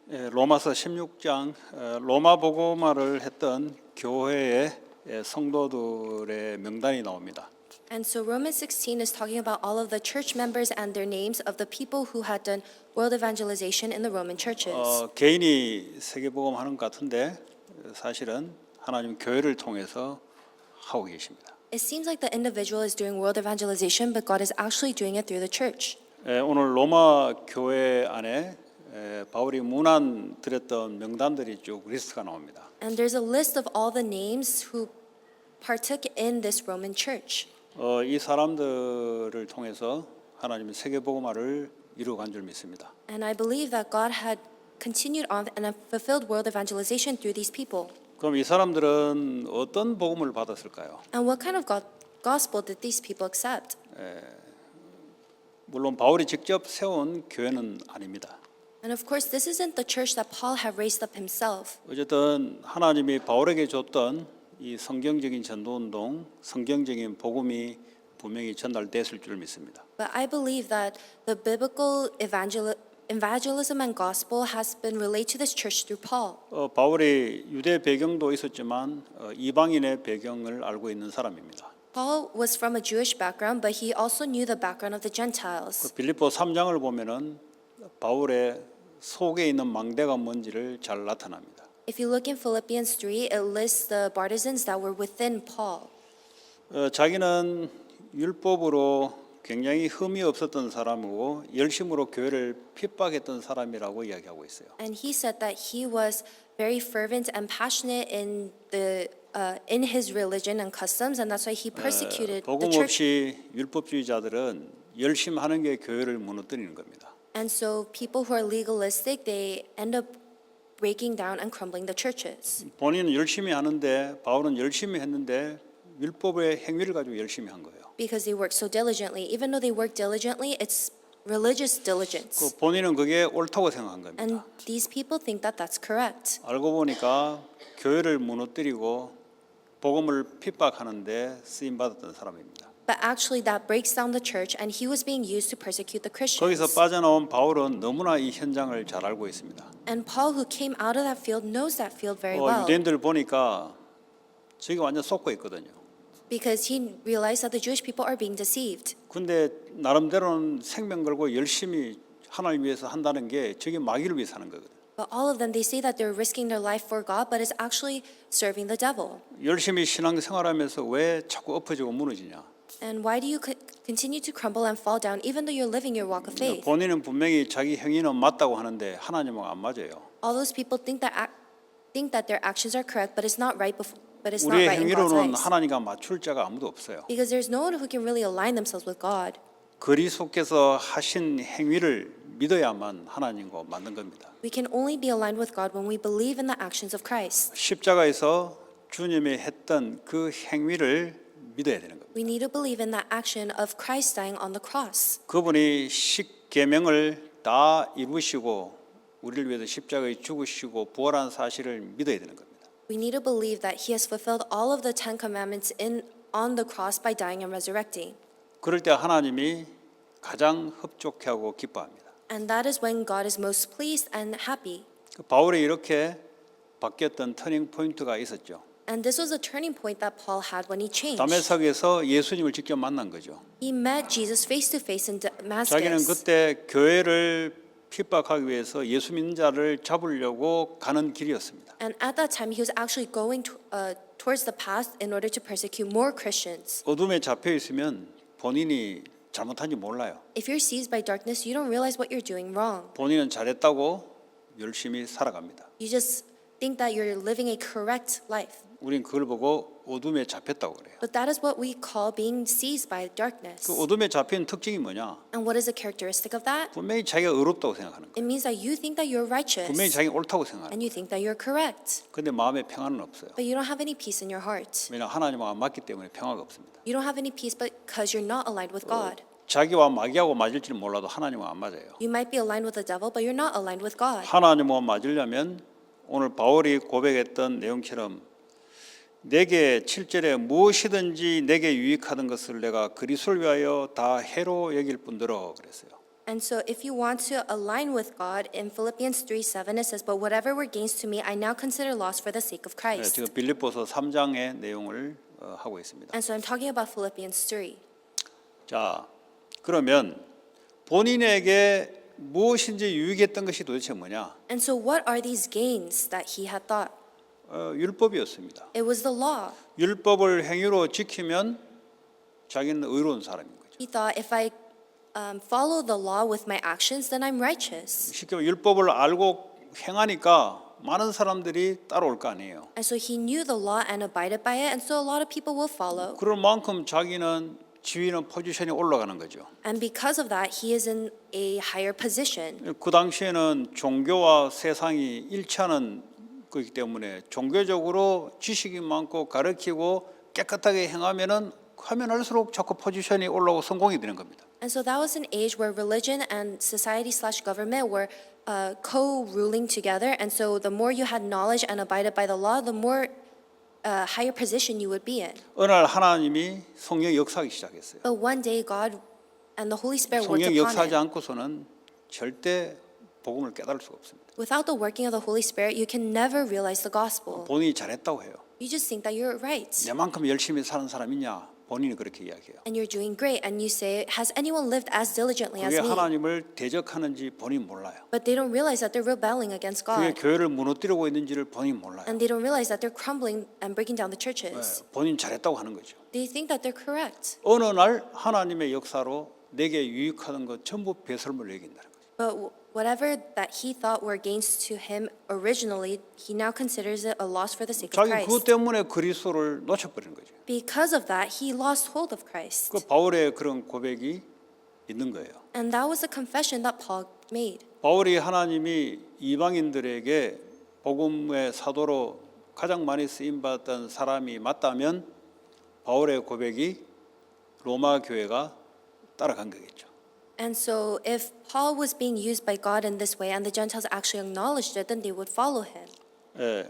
로마서 16장 로마 복음화를 했던 교회의 성도들의 명단이 나옵니다. And so Romans 16 is talking about all of the church members and their names of the people who had done world evangelization in the Roman churches. 개인이 세계복음 하는 것 같은데 사실은 하나님 교회를 통해서 하고 계십니다. It seems like the individual is doing world evangelization, but God is actually doing it through the church. 오늘 로마 교회 안에 바울이 문안 드렸던 명단들이 쭉 리스트가 나옵니다. And there's a list of all the names who partook in this Roman church. 이 사람들을 통해서 하나님은 세계복음화를 이루어간 줄 믿습니다. And I believe that God had continued on and fulfilled world evangelization through these people. 그럼 이 사람들은 어떤 복음을 받았을까요? And what kind of gospel did these people accept? 물론 바울이 직접 세운 교회는 아닙니다. And of course, this isn't the church that Paul had raised up himself. 어쨌든 하나님이 바울에게 줬던 이 성경적인 전도운동, 성경적인 복음이 분명히 전달됐을 줄 믿습니다. But I believe that the biblical evangelism and gospel has been relayed to this church through Paul. 바울이 유대 배경도 있었지만 이방인의 배경을 알고 있는 사람입니다. Paul was from a Jewish background, but he also knew the background of the Gentiles. 빌립보 3장을 보면은 바울의 속에 있는 망대가 뭔지를 잘 나타납니다. If you look in Philippians 3, it lists the partisans that were within Paul. 자기는 율법으로 굉장히 흠이 없었던 사람이고 열심으로 교회를 핍박했던 사람이라고 이야기하고 있어요. And he said that he was very fervent and passionate in his religion and customs, and that's why he persecuted the 복음 church. 없이 율법주의자들은 열심히 하는 게 교회를 무너뜨리는 겁니다. And so people who are legalistic, they end up breaking down and crumbling the churches. 본인은 열심히 하는데 바울은 열심히 했는데 율법의 행위를 가지고 열심히 한 거예요. Because they work so diligently. Even though they work diligently, it's religious diligence. 본인은 그게 옳다고 생각한 겁니다. And these people think that that's correct. 알고 보니까 교회를 무너뜨리고 복음을 핍박하는데 쓰임 받았던 사람입니다. But actually that breaks down the church, and he was being used to persecute the Christians. 거기서 빠져나온 바울은 너무나 이 현장을 잘 알고 있습니다. And Paul, who came out of that field, knows that field very well. 유대인들 보니까 저기 완전 속고 있거든요. Because he realized that the Jewish people are being deceived. 근데 나름대로는 생명 걸고 열심히 하나님 위해서 한다는 게 저게 마귀를 위해서 하는 거거든요. But all of them, they say that they're risking their life for God, but it's actually serving the devil. 열심히 신앙생활하면서 왜 자꾸 엎어지고 무너지냐? And why do you continue to crumble and fall down even though you're living your walk of faith? 본인은 분명히 자기 행위는 맞다고 하는데 하나님은 안 맞아요. All those people think that their actions are correct, but it's not right but it's not 우리의 right in God's 행위로는 eyes. 하나님과 맞출 자가 아무도 없어요. Because there's no one who can really align themselves with God. 그리스도께서 하신 행위를 믿어야만 하나님과 맞는 겁니다. We can only be aligned with God when we believe in the actions of Christ. 십자가에서 주님이 했던 그 행위를 믿어야 되는 겁니다. We need to believe in that action of Christ dying on the cross. 그분이 십계명을 다 이루시고 우리를 위해서 십자가에 죽으시고 부활한 사실을 믿어야 되는 겁니다. We need to believe that He has fulfilled all of the Ten Commandments on the cross by dying and resurrecting. 그럴 때 하나님이 가장 흡족해하고 기뻐합니다. And that is when God is most pleased and happy. 바울이 이렇게 바뀌었던 터닝 포인트가 있었죠. And this was a turning point that Paul had when he changed. 다메섹에서 예수님을 직접 만난 거죠. He met Jesus face to face in 자기는 Damascus. 그때 교회를 핍박하기 위해서 예수 믿는 자를 잡으려고 가는 길이었습니다. And at that time, he was actually going towards the path in order to persecute more Christians. 어둠에 잡혀 있으면 본인이 잘못한지 몰라요. If you're seized by darkness, you don't realize what you're doing wrong. 본인은 잘했다고 열심히 살아갑니다. You just think that you're living a correct life. 우린 그걸 보고 어둠에 잡혔다고 그래요. But that is what we call being seized by darkness. 그 어둠에 잡힌 특징이 뭐냐? And what is the characteristic of that? 분명히 자기가 의롭다고 생각하는 거예요. It means that you think that you're righteous. 분명히 자기가 옳다고 생각하는 And 거예요. you think that you're correct. 근데 마음에 평안은 없어요. But you don't have any peace in your heart. 왜냐 하나님과 맞기 때문에 평화가 없습니다. You don't have any peace because you're not aligned with God. 자기와 마귀하고 맞을지는 몰라도 하나님과 안 맞아요. You might be aligned with the devil, but you're not aligned with God. 하나님과 맞으려면 오늘 바울이 고백했던 내용처럼 내게 7절에 무엇이든지 내게 유익하던 것을 내가 그리스도를 위하여 다 해로 여길 뿐더러 그랬어요. And so if you want to align with God, in Philippians 3:7 it says, "But whatever were gains to me, I now consider loss for the sake of 네, Christ." 지금 빌립보서 3장의 내용을 하고 있습니다. And so I'm talking about Philippians 3. 자, 그러면 본인에게 무엇인지 유익했던 것이 도대체 뭐냐? And so what are these gains that he had thought? 율법이었습니다. It was the law. 율법을 행위로 지키면 자기는 의로운 사람인 거죠. He thought, if I follow the law with my actions, then I'm righteous. 쉽게 말하면 율법을 알고 행하니까 많은 사람들이 따라올 거 아니에요. And so he knew the law and abided by it, and so a lot of people will follow. 그럴 만큼 자기는 지위는 포지션이 올라가는 거죠. And because of that, he is in a higher position. 그 당시에는 종교와 세상이 일치하는 거기 때문에 종교적으로 지식이 많고 가르치고 깨끗하게 행하면은 하면 할수록 자꾸 포지션이 올라오고 성공이 되는 겁니다. And so that was an age where religion and society/government were co-ruling together. And so the more you had knowledge and abided by the law, the more higher position you would be in. 어느 날 하나님이 성령 역사하기 시작했어요. But one day, God and the Holy Spirit worked 성령 upon 역사하지 it. 않고서는 절대 복음을 깨달을 수가 없습니다. Without the working of the Holy Spirit, you can never realize the gospel. 본인이 잘했다고 해요. You just think that you're right. 내만큼 열심히 사는 사람 있냐? 본인이 그렇게 이야기해요. And you're doing great, and you say, has anyone lived as diligently as 그게 me? 하나님을 대적하는지 본인 몰라요. But they don't realize that they're rebelling against 그게 God. 교회를 무너뜨리고 있는지를 본인 몰라요. And they don't realize that they're crumbling and breaking down the 네, churches. 본인 잘했다고 하는 거죠. They think that they're correct. 어느 날 하나님의 역사로 내게 유익하던 것 전부 배설물 얘긴다는 거죠. But whatever that he thought were gains to him originally, he now considers it a loss for the sake of 자기 그것 Christ. 때문에 그리스도를 놓쳐버리는 거죠. Because of that, he lost hold of Christ. 그 바울의 그런 고백이 있는 거예요. And that was a confession that Paul made. 바울이 하나님이 이방인들에게 복음의 사도로 가장 많이 쓰임 받았던 사람이 맞다면 바울의 고백이 로마 교회가 따라간 거겠죠. And so if Paul was being used by God in this way and the Gentiles actually acknowledged it, then they would follow him. 예,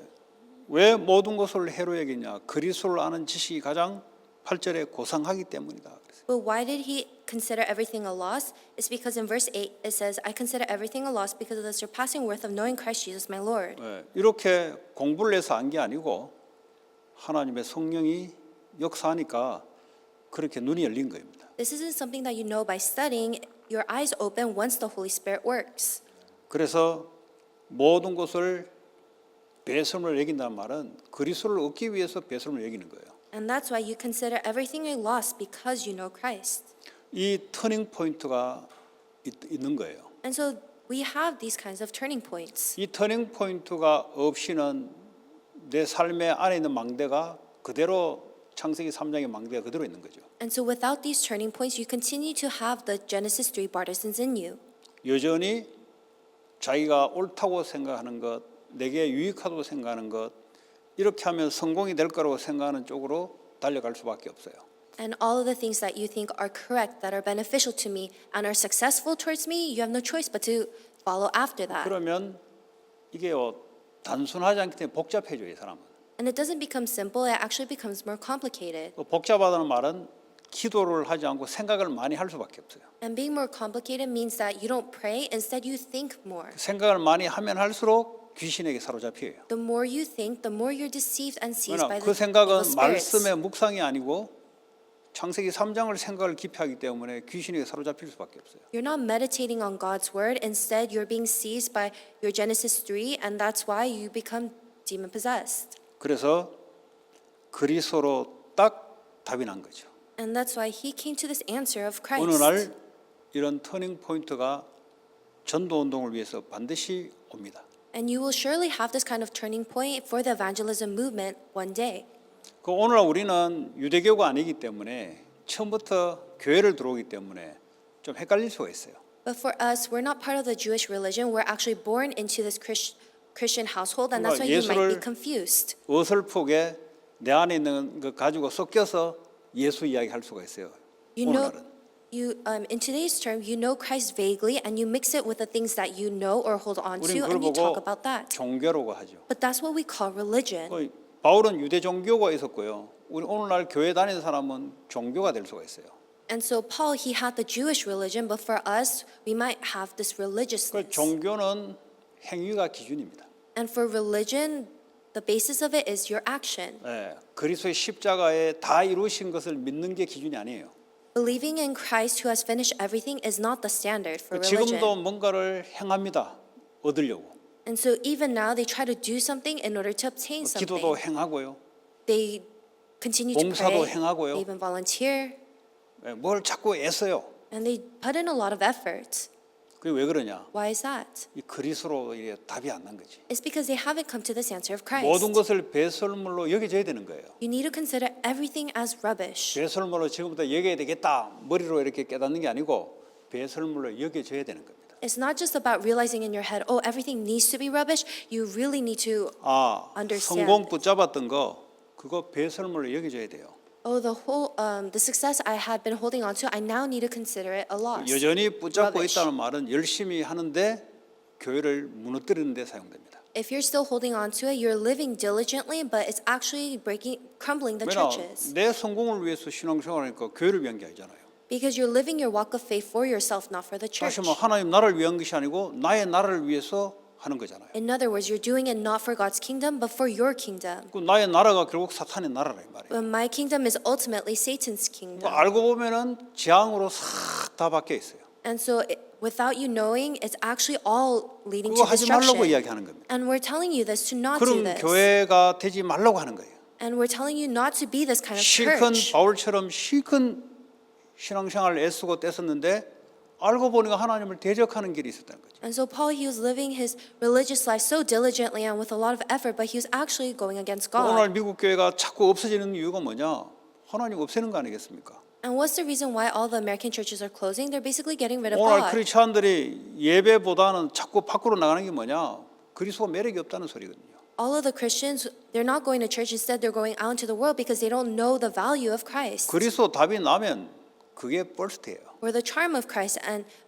왜 모든 것을 해로 여기냐? 그리스도를 아는 지식이 가장 8절에 고상하기 때문이다. But why did he consider everything a loss? It's because in verse 8 it says, I consider everything a loss because of the surpassing worth of knowing Christ Jesus my Lord. 예, 이렇게 공부를 해서 안 게 아니고 하나님의 성령이 역사하니까 그렇게 눈이 열린 겁니다. This isn't something that you know by studying. Your eyes open once the Holy Spirit works. 그래서 모든 것을 배설물로 여긴다는 말은 그리스도를 얻기 위해서 배설물로 여기는 거예요. And that's why you consider everything a loss because you know Christ. 이 터닝 포인트가 있는 거예요. And so we have these kinds of turning points. 이 터닝 포인트가 없이는 내 삶의 안에 있는 망대가 그대로 창세기 3장의 망대가 그대로 있는 거죠. And so without these turning points, you continue to have the Genesis 3 partisans in you. 여전히 자기가 옳다고 생각하는 것, 내게 유익하다고 생각하는 것, 이렇게 하면 성공이 될 거라고 생각하는 쪽으로 달려갈 수밖에 없어요. And all of the things that you think are correct, that are beneficial to me, and are successful towards me, you have no choice but to follow after that. 그러면 이게요 단순하지 않기 때문에 복잡해져요, 이 사람은. And it doesn't become simple, it actually becomes more complicated. 복잡하다는 말은 기도를 하지 않고 생각을 많이 할 수밖에 없어요. And being more complicated means that you don't pray, instead you think more. 생각을 많이 하면 할수록 귀신에게 사로잡혀요. The more you think, the more you're deceived and seized by 왜냐 the 그 생각은 evil spirits. 말씀의 묵상이 아니고 창세기 3장을 생각을 깊이 하기 때문에 귀신에게 사로잡힐 수밖에 없어요. You're not meditating on God's word, instead you're being seized by your Genesis 3, and that's why you become demon possessed. 그래서 그리스도로 딱 답이 난 거죠. And that's why he came to this answer of 어느 날 Christ. 이런 터닝 포인트가 전도 운동을 위해서 반드시 옵니다. And you will surely have this kind of turning point for the evangelism movement one day. 그 오늘날 우리는 유대교가 아니기 때문에 처음부터 교회를 들어오기 때문에 좀 헷갈릴 수가 있어요. But for us, we're not part of the Jewish religion. We're actually born into this Christian household, and that's why you might be confused. 어설프게 내 안에 있는 것 가지고 섞여서 예수 이야기할 수가 있어요. You know, 오늘날은. in today's term, you know Christ vaguely, and you mix it with the things that you know or hold on 우리는 to, 그걸 and you talk 보고 about that. 종교라고 하죠. But that's what we call religion. 바울은 유대 종교가 있었고요. 우리 오늘날 교회 다니는 사람은 종교가 될 수가 있어요. And so Paul, he had the Jewish religion, but for us, we might have this 그 religiousness. 종교는 행위가 기준입니다. And for religion, the basis of it is your action. 그리스도의 십자가에 다 이루신 것을 믿는 게 기준이 아니에요. Believing in Christ who has finished everything is not the standard for religion. 지금도 뭔가를 행합니다. 얻으려고. And so even now they try to do something in order to obtain 기도도 something. 행하고요. They continue to 봉사도 pray. 행하고요. They even volunteer. 뭘 자꾸 애써요. And they put in a lot of effort. 그게 왜 그러냐? Why is that? 이 그리스도로 이게 답이 안 난 거지. It's because they haven't come to this answer of Christ. 모든 것을 배설물로 여겨져야 되는 거예요. You need to consider everything as rubbish. 배설물로 지금부터 여겨야 되겠다. 머리로 이렇게 깨닫는 게 아니고 배설물로 여겨져야 되는 겁니다. It's not just about realizing in your head, oh, everything needs to be rubbish. You really need to understand. 성공 붙잡았던 거 그거 배설물로 여겨져야 돼요. Oh, the success I had been holding on to, I now need to consider it a loss. 여전히 붙잡고 Rubbish. 있다는 말은 열심히 하는데 교회를 무너뜨리는 데 사용됩니다. If you're still holding on to it, you're living diligently, but it's actually crumbling the 왜냐? churches. 내 성공을 위해서 신앙생활하니까 교회를 위한 게 아니잖아요. Because you're living your walk of faith for yourself, not for the 다시 church. 뭐 하나님 나라를 위한 것이 아니고 나의 나라를 위해서 하는 거잖아요. In other words, you're doing it not for God's kingdom, but for your kingdom. 그 나의 나라가 결국 사탄의 나라라 이 말이에요. But my kingdom is ultimately Satan's kingdom. 알고 보면은 재앙으로 싹 다 바뀌어 있어요. And so without you knowing, it's actually all leading 그거 to 하지 말라고 destruction. 이야기하는 겁니다. And we're telling you this to not do 그런 this. 교회가 되지 말라고 하는 거예요. And we're telling you not to be this kind of 실컷 church. 바울처럼 실컷 신앙생활을 애쓰고 떼었는데 알고 보니까 하나님을 대적하는 길이 있었다는 거죠. And so Paul, he was living his religious life so diligently and with a lot of effort, but he was actually going against 오늘 God. 미국 교회가 자꾸 없어지는 이유가 뭐냐? 하나님 없애는 거 아니겠습니까? And what's the reason why all the American churches are closing? They're basically getting rid of 오늘 God. 크리스찬들이 예배보다는 자꾸 밖으로 나가는 게 뭐냐? 그리스도가 매력이 없다는 소리거든요. All of the Christians, they're not going to church. Instead, they're going out into the world because they don't know the value of Christ 그리스도 답이 나면 그게 퍼스트예요. or the charm of Christ.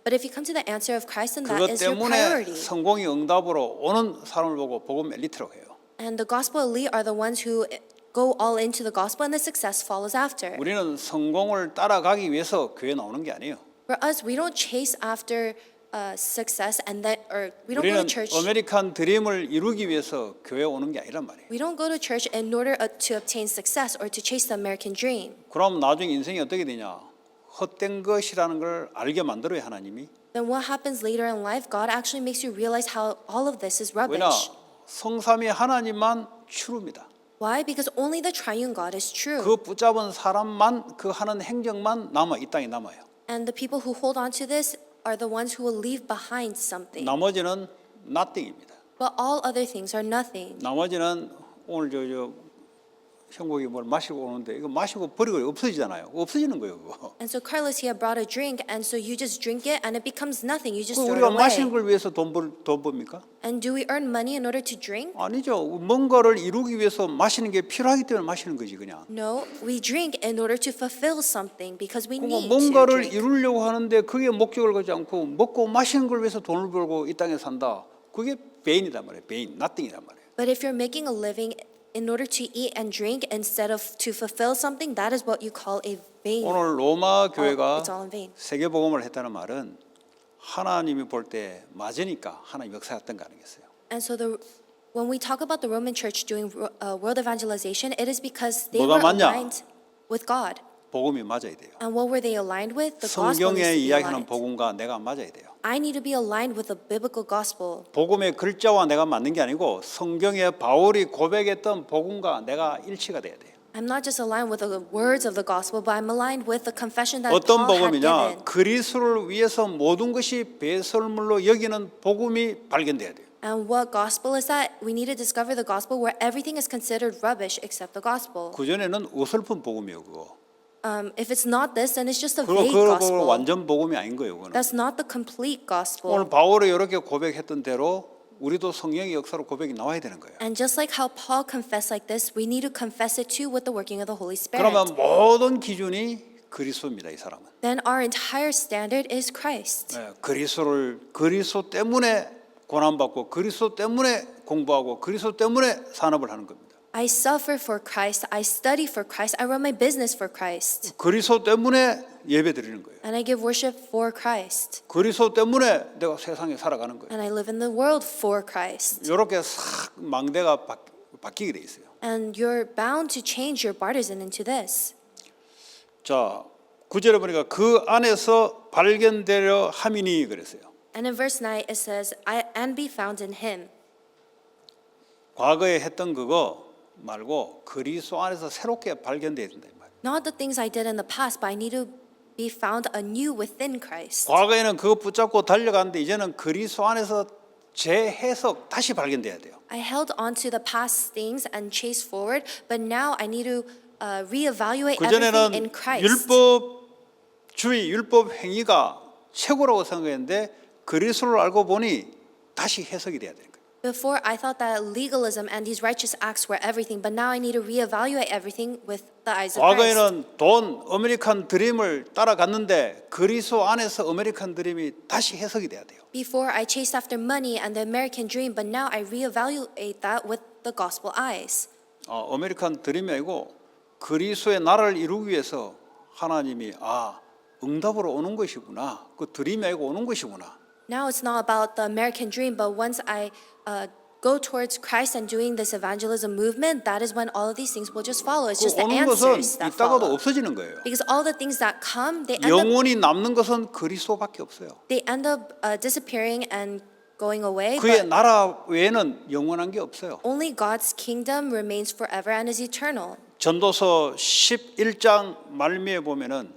But if you come to the answer of Christ, then that 그것 is your 때문에 priority. 성공이 응답으로 오는 사람을 보고 복음 엘리트라고 해요. And the gospel elite are the ones who go all into the gospel, and the success follows after. 우리는 성공을 따라가기 위해서 교회 나오는 게 아니에요. For us, we don't chase after success and that, or we don't go 우리는 to church. 아메리칸 드림을 이루기 위해서 교회 오는 게 아니란 말이에요. We don't go to church in order to obtain success or to chase the American dream. 그럼 나중에 인생이 어떻게 되냐? 헛된 것이라는 걸 알게 만들어요 하나님이. Then what happens later in life? God actually makes you realize how all of this is 왜냐? rubbish. 성삼위 하나님만 추루입니다. Why? Because only the triune God is true. 그 붙잡은 사람만 그 하는 행정만 남아 이 땅에 남아요. And the people who hold on to this are the ones who will leave behind something. 나머지는 nothing입니다. But all other things are nothing. 나머지는 오늘 형국이 뭘 마시고 오는데 이거 마시고 버리고 없어지잖아요. 없어지는 거예요, 그거. And so Carlos, he had brought a drink, and so you just drink it, and it becomes nothing. You just 그 throw it 우리가 마시는 away. 걸 위해서 돈 법니까? And do we earn money in order to drink? 아니죠. 뭔가를 이루기 위해서 마시는 게 필요하기 때문에 마시는 거지 그냥. No, we drink in order to fulfill something because we 그거 need to 뭔가를 drink. 이루려고 하는데 그게 목적을 가지 않고 먹고 마시는 걸 위해서 돈을 벌고 이 땅에 산다. 그게 베인이란 말이에요. 베인, nothing이란 말이에요. But if you're making a living in order to eat and drink instead of to fulfill something, that is what you call a vain. 오늘 로마 교회가 it's all in vain. 세계복음을 했다는 말은 하나님이 볼 때 맞으니까 하나님 역사했던 거 아니겠어요? And so when we talk about the Roman Church doing world evangelization, it is because they 뭐가 were 맞냐? aligned with God. 복음이 맞아야 돼요. And what were they aligned with? The gospel needs 성경에 to be 이야기하는 aligned. 복음과 내가 맞아야 돼요. I need to be aligned with the biblical gospel. 복음의 글자와 내가 맞는 게 아니고 성경에 바울이 고백했던 복음과 내가 일치가 돼야 돼요. I'm not just aligned with the words of the gospel, but I'm aligned with the confession that 어떤 Paul had 복음이냐? given. 그리스도를 위해서 모든 것이 배설물로 여기는 복음이 발견돼야 돼요. And what gospel is that? We need to discover the gospel where everything is considered rubbish except the gospel. 그 전에는 어설픈 복음이에요, 그거. If it's not this, then it's just a 그거 vague 그거 gospel. 완전 복음이 아닌 거예요, 그거는. That's not the complete gospel. 오늘 바울이 이렇게 고백했던 대로 우리도 성령의 역사로 고백이 나와야 되는 거예요. And just like how Paul confessed like this, we need to confess it too with the working of the Holy Spirit. 그러면 모든 기준이 그리스도입니다, 이 사람은. Then our entire standard is Christ. 그리스도 때문에 고난받고 그리스도 때문에 공부하고 그리스도 때문에 산업을 하는 겁니다. I suffer for Christ, I study for Christ, I run my business for Christ, 그리스도 때문에 예배 드리는 거예요. and I give worship for Christ, 그리스도 때문에 내가 세상에 살아가는 거예요. and I live in the world for Christ. 이렇게 싹 망대가 바뀌게 돼 있어요. And you're bound to change your partisan into this. 자, 9절에 보니까 그 안에서 발견되려 함이니 그랬어요. And in verse 9 it says, and be found in him. 과거에 했던 그거 말고 그리스도 안에서 새롭게 발견돼야 된다 이 말이에요. Not the things I did in the past, but I need to be found anew within Christ. 과거에는 그거 붙잡고 달려갔는데 이제는 그리스도 안에서 재해석 다시 발견돼야 돼요. I held on to the past things and chased forward, but now I need to reevaluate everything in 그전에는 Christ. 율법주의, 율법 행위가 최고라고 생각했는데 그리스도를 알고 보니 다시 해석이 돼야 되는 거예요. Before I thought that legalism and these righteous acts were everything, but now I need to reevaluate everything with the eyes of Christ. 과거에는 돈, 아메리칸 드림을 따라갔는데 그리스도 안에서 아메리칸 드림이 다시 해석이 돼야 돼요. Before I chased after money and the American dream, but now I reevaluate that with the gospel eyes. 아메리칸 드림이 아니고 그리스도의 나라를 이루기 위해서 하나님이 응답으로 오는 것이구나. 그 드림이 아니고 오는 것이구나. Now it's not about the American dream, but once I go towards Christ and doing this evangelism movement, that is when all of these things will just follow. It's 그 just the 오는 것은 answers that 있다가도 follow. 없어지는 거예요. Because all the things that come, 영원히 남는 것은 그리스도밖에 없어요. they end up disappearing and going away. 그의 But 나라 외에는 영원한 게 없어요. only God's kingdom remains forever and is eternal. 전도서 11장 말미에 보면은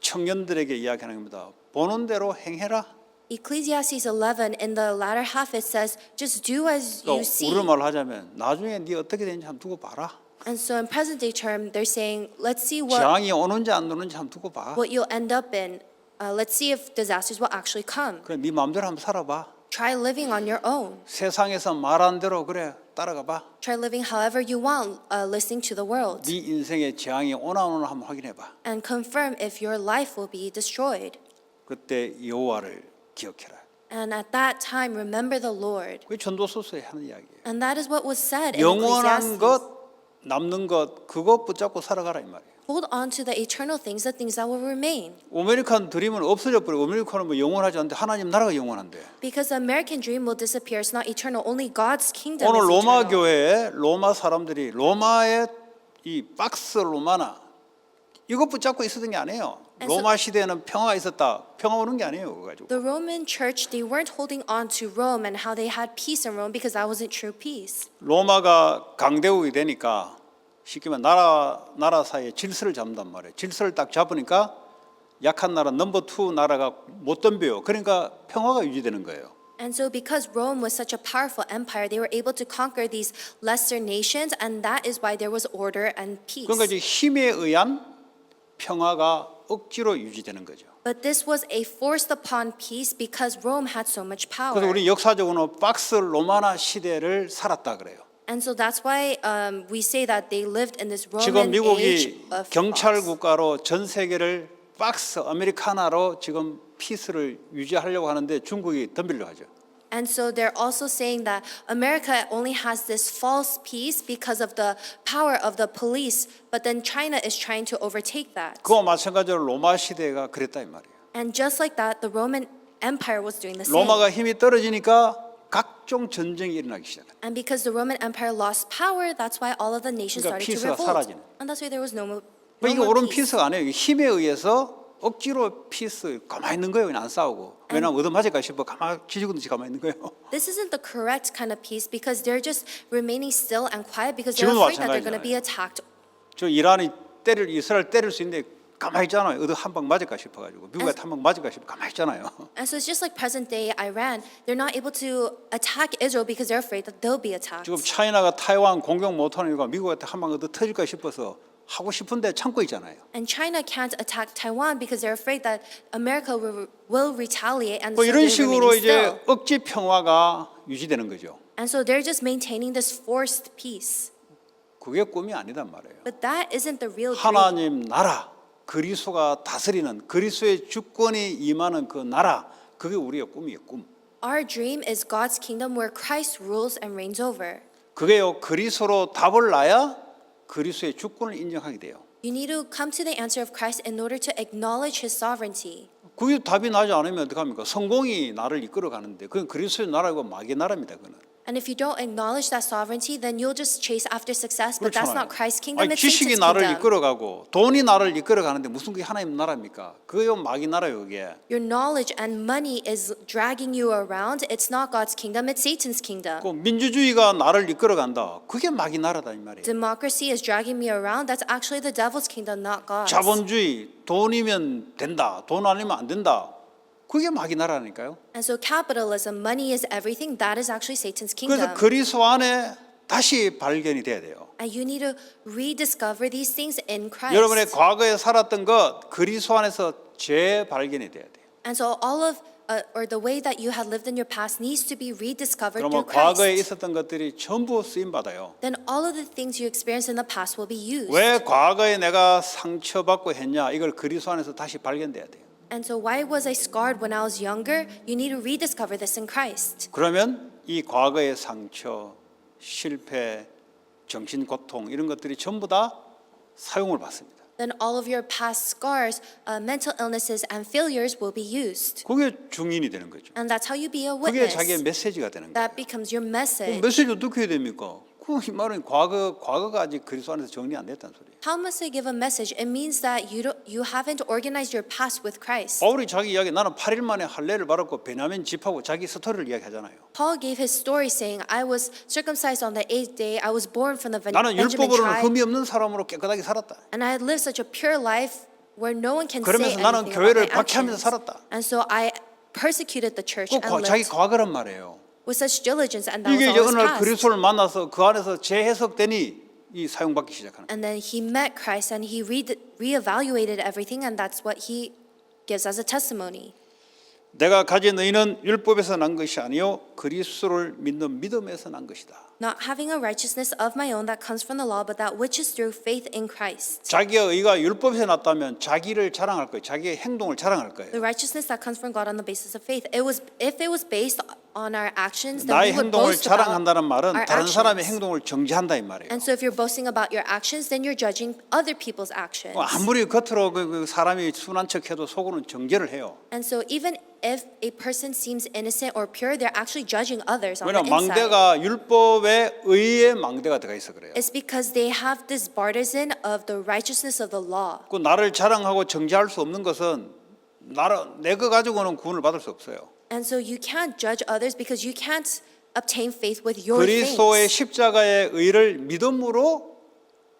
청년들에게 이야기하는 겁니다. 보는 대로 행해라. Ecclesiastes 11, in the latter half, it says, just do as you see. 우리말로 하자면 나중에 네 어떻게 되는지 한번 두고 봐라. And so in present day term, they're saying, let's see 재앙이 오는지 안 오는지 한번 두고 봐. what you'll end up in. Let's see if disasters will actually come. 그래 네 마음대로 한번 살아봐. Try living on your own. 세상에서 말한 대로 그래 따라가 봐. Try living however you want, listening to the world. 네 인생에 재앙이 오나 안 오나 한번 확인해 봐. And confirm if your life will be destroyed. 그때 여호와를 기억해라. And at that time, remember the Lord. 그게 전도서에 하는 이야기예요. And that is what was said in 영원한 Ecclesiastes. 것, 남는 것 그거 붙잡고 살아가라 이 말이에요. Hold on to the eternal things, the things that will remain. 아메리칸 드림은 없어져 버리고 아메리칸은 뭐 영원하지 않는데 하나님 나라가 영원한데. Because the American dream will disappear. It's not eternal. Only God's kingdom 오늘 is 로마 eternal. 교회에 로마 사람들이 로마의 이 박스 로마나 이거 붙잡고 있었던 게 아니에요. 로마 시대에는 평화가 있었다. 평화 오는 게 아니에요. 그거 가지고. The Roman church, they weren't holding on to Rome and how they had peace in Rome because that wasn't true peace. 로마가 강대국이 되니까 쉽게 말하면 나라 사이에 질서를 잡는단 말이에요. 질서를 딱 잡으니까 약한 나라 넘버 2 나라가 못 덤벼요. 그러니까 평화가 유지되는 거예요. And so because Rome was such a powerful empire, they were able to conquer these lesser nations, and that is why there was order and peace. 그러니까 이제 힘에 의한 평화가 억지로 유지되는 거죠. But this was a forced upon peace because Rome had so much power. 그래서 우리 역사적으로 박스 로마나 시대를 살았다 그래요. And so that's why we say that they lived in this 지금 Roman age 미국이 of 경찰 peace. 국가로 전 세계를 박스 아메리카나로 지금 피스를 유지하려고 하는데 중국이 덤비려 하죠. And so they're also saying that America only has this false peace because of the power of the police, but then China is trying to overtake that. 그와 마찬가지로 로마 시대가 그랬다 이 말이에요. And just like that, the Roman Empire was doing the same. 로마가 힘이 떨어지니까 각종 전쟁이 일어나기 시작했다. And because the Roman Empire lost power, that's why all of the nations 그러니까 started to 피스가 revolt. 사라지는. And that's why there was no more 이게 옳은 peace. 피스가 아니에요. 힘에 의해서 억지로 피스 가만히 있는 거예요. 그냥 안 싸우고. 왜냐하면 얻어맞을까 싶어 가만히 기죽은듯이 가만히 있는 거예요. This isn't the correct kind of peace because they're just remaining still and quiet because they're 지금도 afraid that they're going to be 마찬가지잖아요. attacked. 저 이스라엘 때릴 수 있는데 가만히 있잖아요. 어디 한 방 맞을까 싶어가지고 미국한테 한 방 맞을까 싶어 가만히 있잖아요. And so it's just like present day Iran. They're not able to attack Israel because they're afraid that they'll be attacked. 지금 차이나가 타이완 공격 못하는 이유가 미국한테 한 방 얻어 터질까 싶어서 하고 싶은데 참고 있잖아요. And China can't attack Taiwan because they're afraid that America will retaliate and 뭐 so 이런 they're 식으로 remaining still. 이제 억지 평화가 유지되는 거죠. And so they're just maintaining this forced peace. 그게 꿈이 아니단 말이에요. But that isn't the real dream. 하나님 나라, 그리스도가 다스리는 그리스도의 주권이 임하는 그 나라, 그게 우리의 꿈이에요. 꿈. Our dream is God's kingdom where Christ rules and reigns over. 그게요 그리스도로 답을 놔야 그리스도의 주권을 인정하게 돼요. You need to come to the answer of Christ in order to acknowledge his sovereignty. 그게 답이 나지 않으면 어떡합니까? 성공이 나를 이끌어 가는데 그건 그리스도의 나라고 마귀의 나라입니다. 그는. And if you don't acknowledge that sovereignty, then you'll just chase after success, but that's 그렇잖아요. not Christ's kingdom, 아니, it's 지식이 Satan's 나를 kingdom. 이끌어가고 돈이 나를 이끌어가는데 무슨 그게 하나님 나라입니까? 그게요 마귀 나라예요 그게. Your knowledge and money is dragging you around. It's not God's kingdom, it's Satan's kingdom. 그 민주주의가 나를 이끌어간다. 그게 마귀 나라다 이 말이에요. Democracy is dragging me around. That's actually the devil's kingdom, not God's. 자본주의 돈이면 된다. 돈 아니면 안 된다. 그게 마귀 나라니까요. And so capitalism, money is everything. That is actually Satan's 그래서 kingdom. 그리스도 안에 다시 발견이 돼야 돼요. And you need to rediscover these things in Christ. 여러분의 과거에 살았던 것 그리스도 안에서 재발견이 돼야 돼요. And so all of, or the way that you had lived in your past needs to be rediscovered 그러면 through 과거에 Christ. 있었던 것들이 전부 쓰임 받아요. Then all of the things you experienced in the past will be used. 왜 과거에 내가 상처받고 했냐? 이걸 그리스도 안에서 다시 발견돼야 돼요. And so why was I scarred when I was younger? You need to rediscover this in Christ. 그러면 이 과거의 상처, 실패, 정신 고통 이런 것들이 전부 다 사용을 받습니다. Then all of your past scars, mental illnesses, and failures will be used. 그게 증인이 되는 거죠. And that's how you be a 그게 witness. 자기의 메시지가 되는 거예요. That becomes your message. 메시지 어떻게 해야 됩니까? 그 말은 과거가 아직 그리스도 안에서 정리 안 됐다는 소리예요. How must I give a message? It means that you haven't organized your past with Christ. 바울이 자기 이야기 나는 8일 만에 할례를 받았고 베냐민 집하고 자기 스토리를 이야기하잖아요. Paul gave his story saying, I was circumcised on the 8th day. I was born from the 나는 Benjamin 율법으로는 tribe. 흠이 없는 사람으로 깨끗하게 살았다. And I had lived such a pure life where no one can say 그러면서 나는 anything about 교회를 my 박해하면서 actions. 살았다. And so I persecuted the church 그 and 자기 lived 과거란 말이에요. with such diligence, and that was 이게 all 이제 his 어느 날 past. 그리스도를 만나서 그 안에서 재해석되니 이 사용받기 시작하는 거예요. And then he met Christ and he reevaluated everything, and that's what he gives as a testimony. 내가 가진 의는 율법에서 난 것이 아니요 그리스도를 믿는 믿음에서 난 것이다. Not having a righteousness of my own that comes from the law, but that which is through faith in Christ. 자기의 의가 율법에서 났다면 자기를 자랑할 거예요. 자기의 행동을 자랑할 거예요. The righteousness that comes from God on the basis of faith. If it was based on our actions, then 나의 we would 행동을 boast about 자랑한다는 말은 our 다른 사람의 actions. 행동을 정지한다 이 말이에요. And so if you're boasting about your actions, then you're judging other people's actions. 아무리 겉으로 그 사람이 순한 척해도 속으로는 정죄를 해요. And so even if a person seems innocent or pure, they're actually judging others on the 왜냐 inside. 망대가 율법의 의의 망대가 들어가 있어 그래요. It's because they have this partisan of the righteousness of the law. 그 나를 자랑하고 정죄할 수 없는 것은 내 거 가지고는 구원을 받을 수 없어요. And so you can't judge others because you can't obtain faith with your 그리스도의 things. 십자가의 의를 믿음으로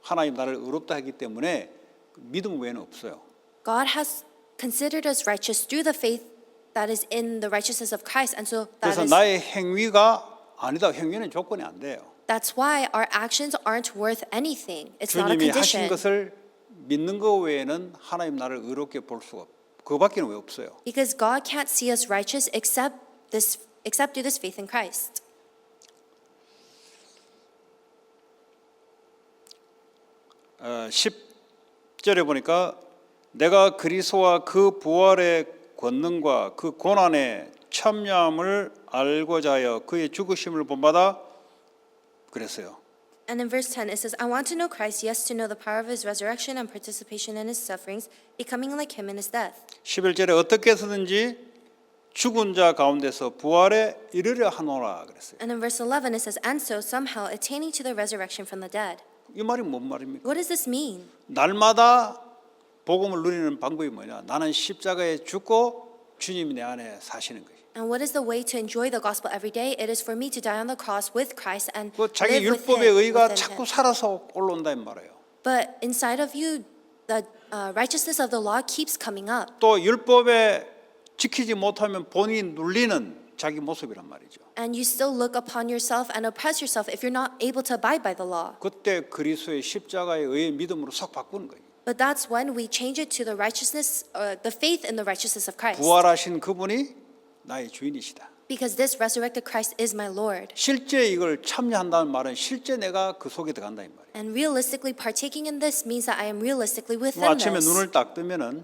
하나님 나를 의롭다 하기 때문에 믿음 외에는 없어요. God has considered us righteous through the faith that is in the righteousness of Christ. And so 그래서 that is, 나의 행위가 아니다. 행위는 조건이 안 돼요. that's why our actions aren't worth anything. It's not a 주님이 하신 condition. 것을 믿는 것 외에는 하나님 나를 의롭게 볼 수가 그거밖에는 왜 없어요. Because God can't see us righteous except through this faith in Christ. 어, 10절에 보니까 내가 그리스도와 그 부활의 권능과 그 고난의 참여함을 알고자 하여 그의 죽으심을 본받아 그랬어요. And in verse 10 it says, I want to know Christ, yes, to know the power of his resurrection and participation in his sufferings, becoming like him in his death. 11절에 어떻게 해서든지 죽은 자 가운데서 부활에 이르려 하노라 그랬어요. And in verse 11 it says, and so somehow attaining to the resurrection from the dead. 이 말이 뭔 말입니까? What does this mean? 날마다 복음을 누리는 방법이 뭐냐? 나는 십자가에 죽고 주님이 내 안에 사시는 거예요. And what is the way to enjoy the gospel every day? It is for me to die on the cross with Christ and 그 자기 live with 율법의 him, 의가 within 자꾸 him. 살아서 올라온다 이 말이에요. But inside of you, the righteousness of the law keeps coming up. 또 율법에 지키지 못하면 본인이 눌리는 자기 모습이란 말이죠. And you still look upon yourself and oppress yourself if you're not able to abide by the law. 그때 그리스도의 십자가의 의의 믿음으로 싹 바꾸는 거예요. But that's when we change it to the righteousness, the faith in the righteousness of Christ. 부활하신 그분이 나의 주인이시다. Because this resurrected Christ is my Lord. 실제 이걸 참여한다는 말은 실제 내가 그 속에 들어간다 이 말이에요. And realistically partaking in this means that I am realistically 뭐 within 아침에 this. 눈을 딱 뜨면은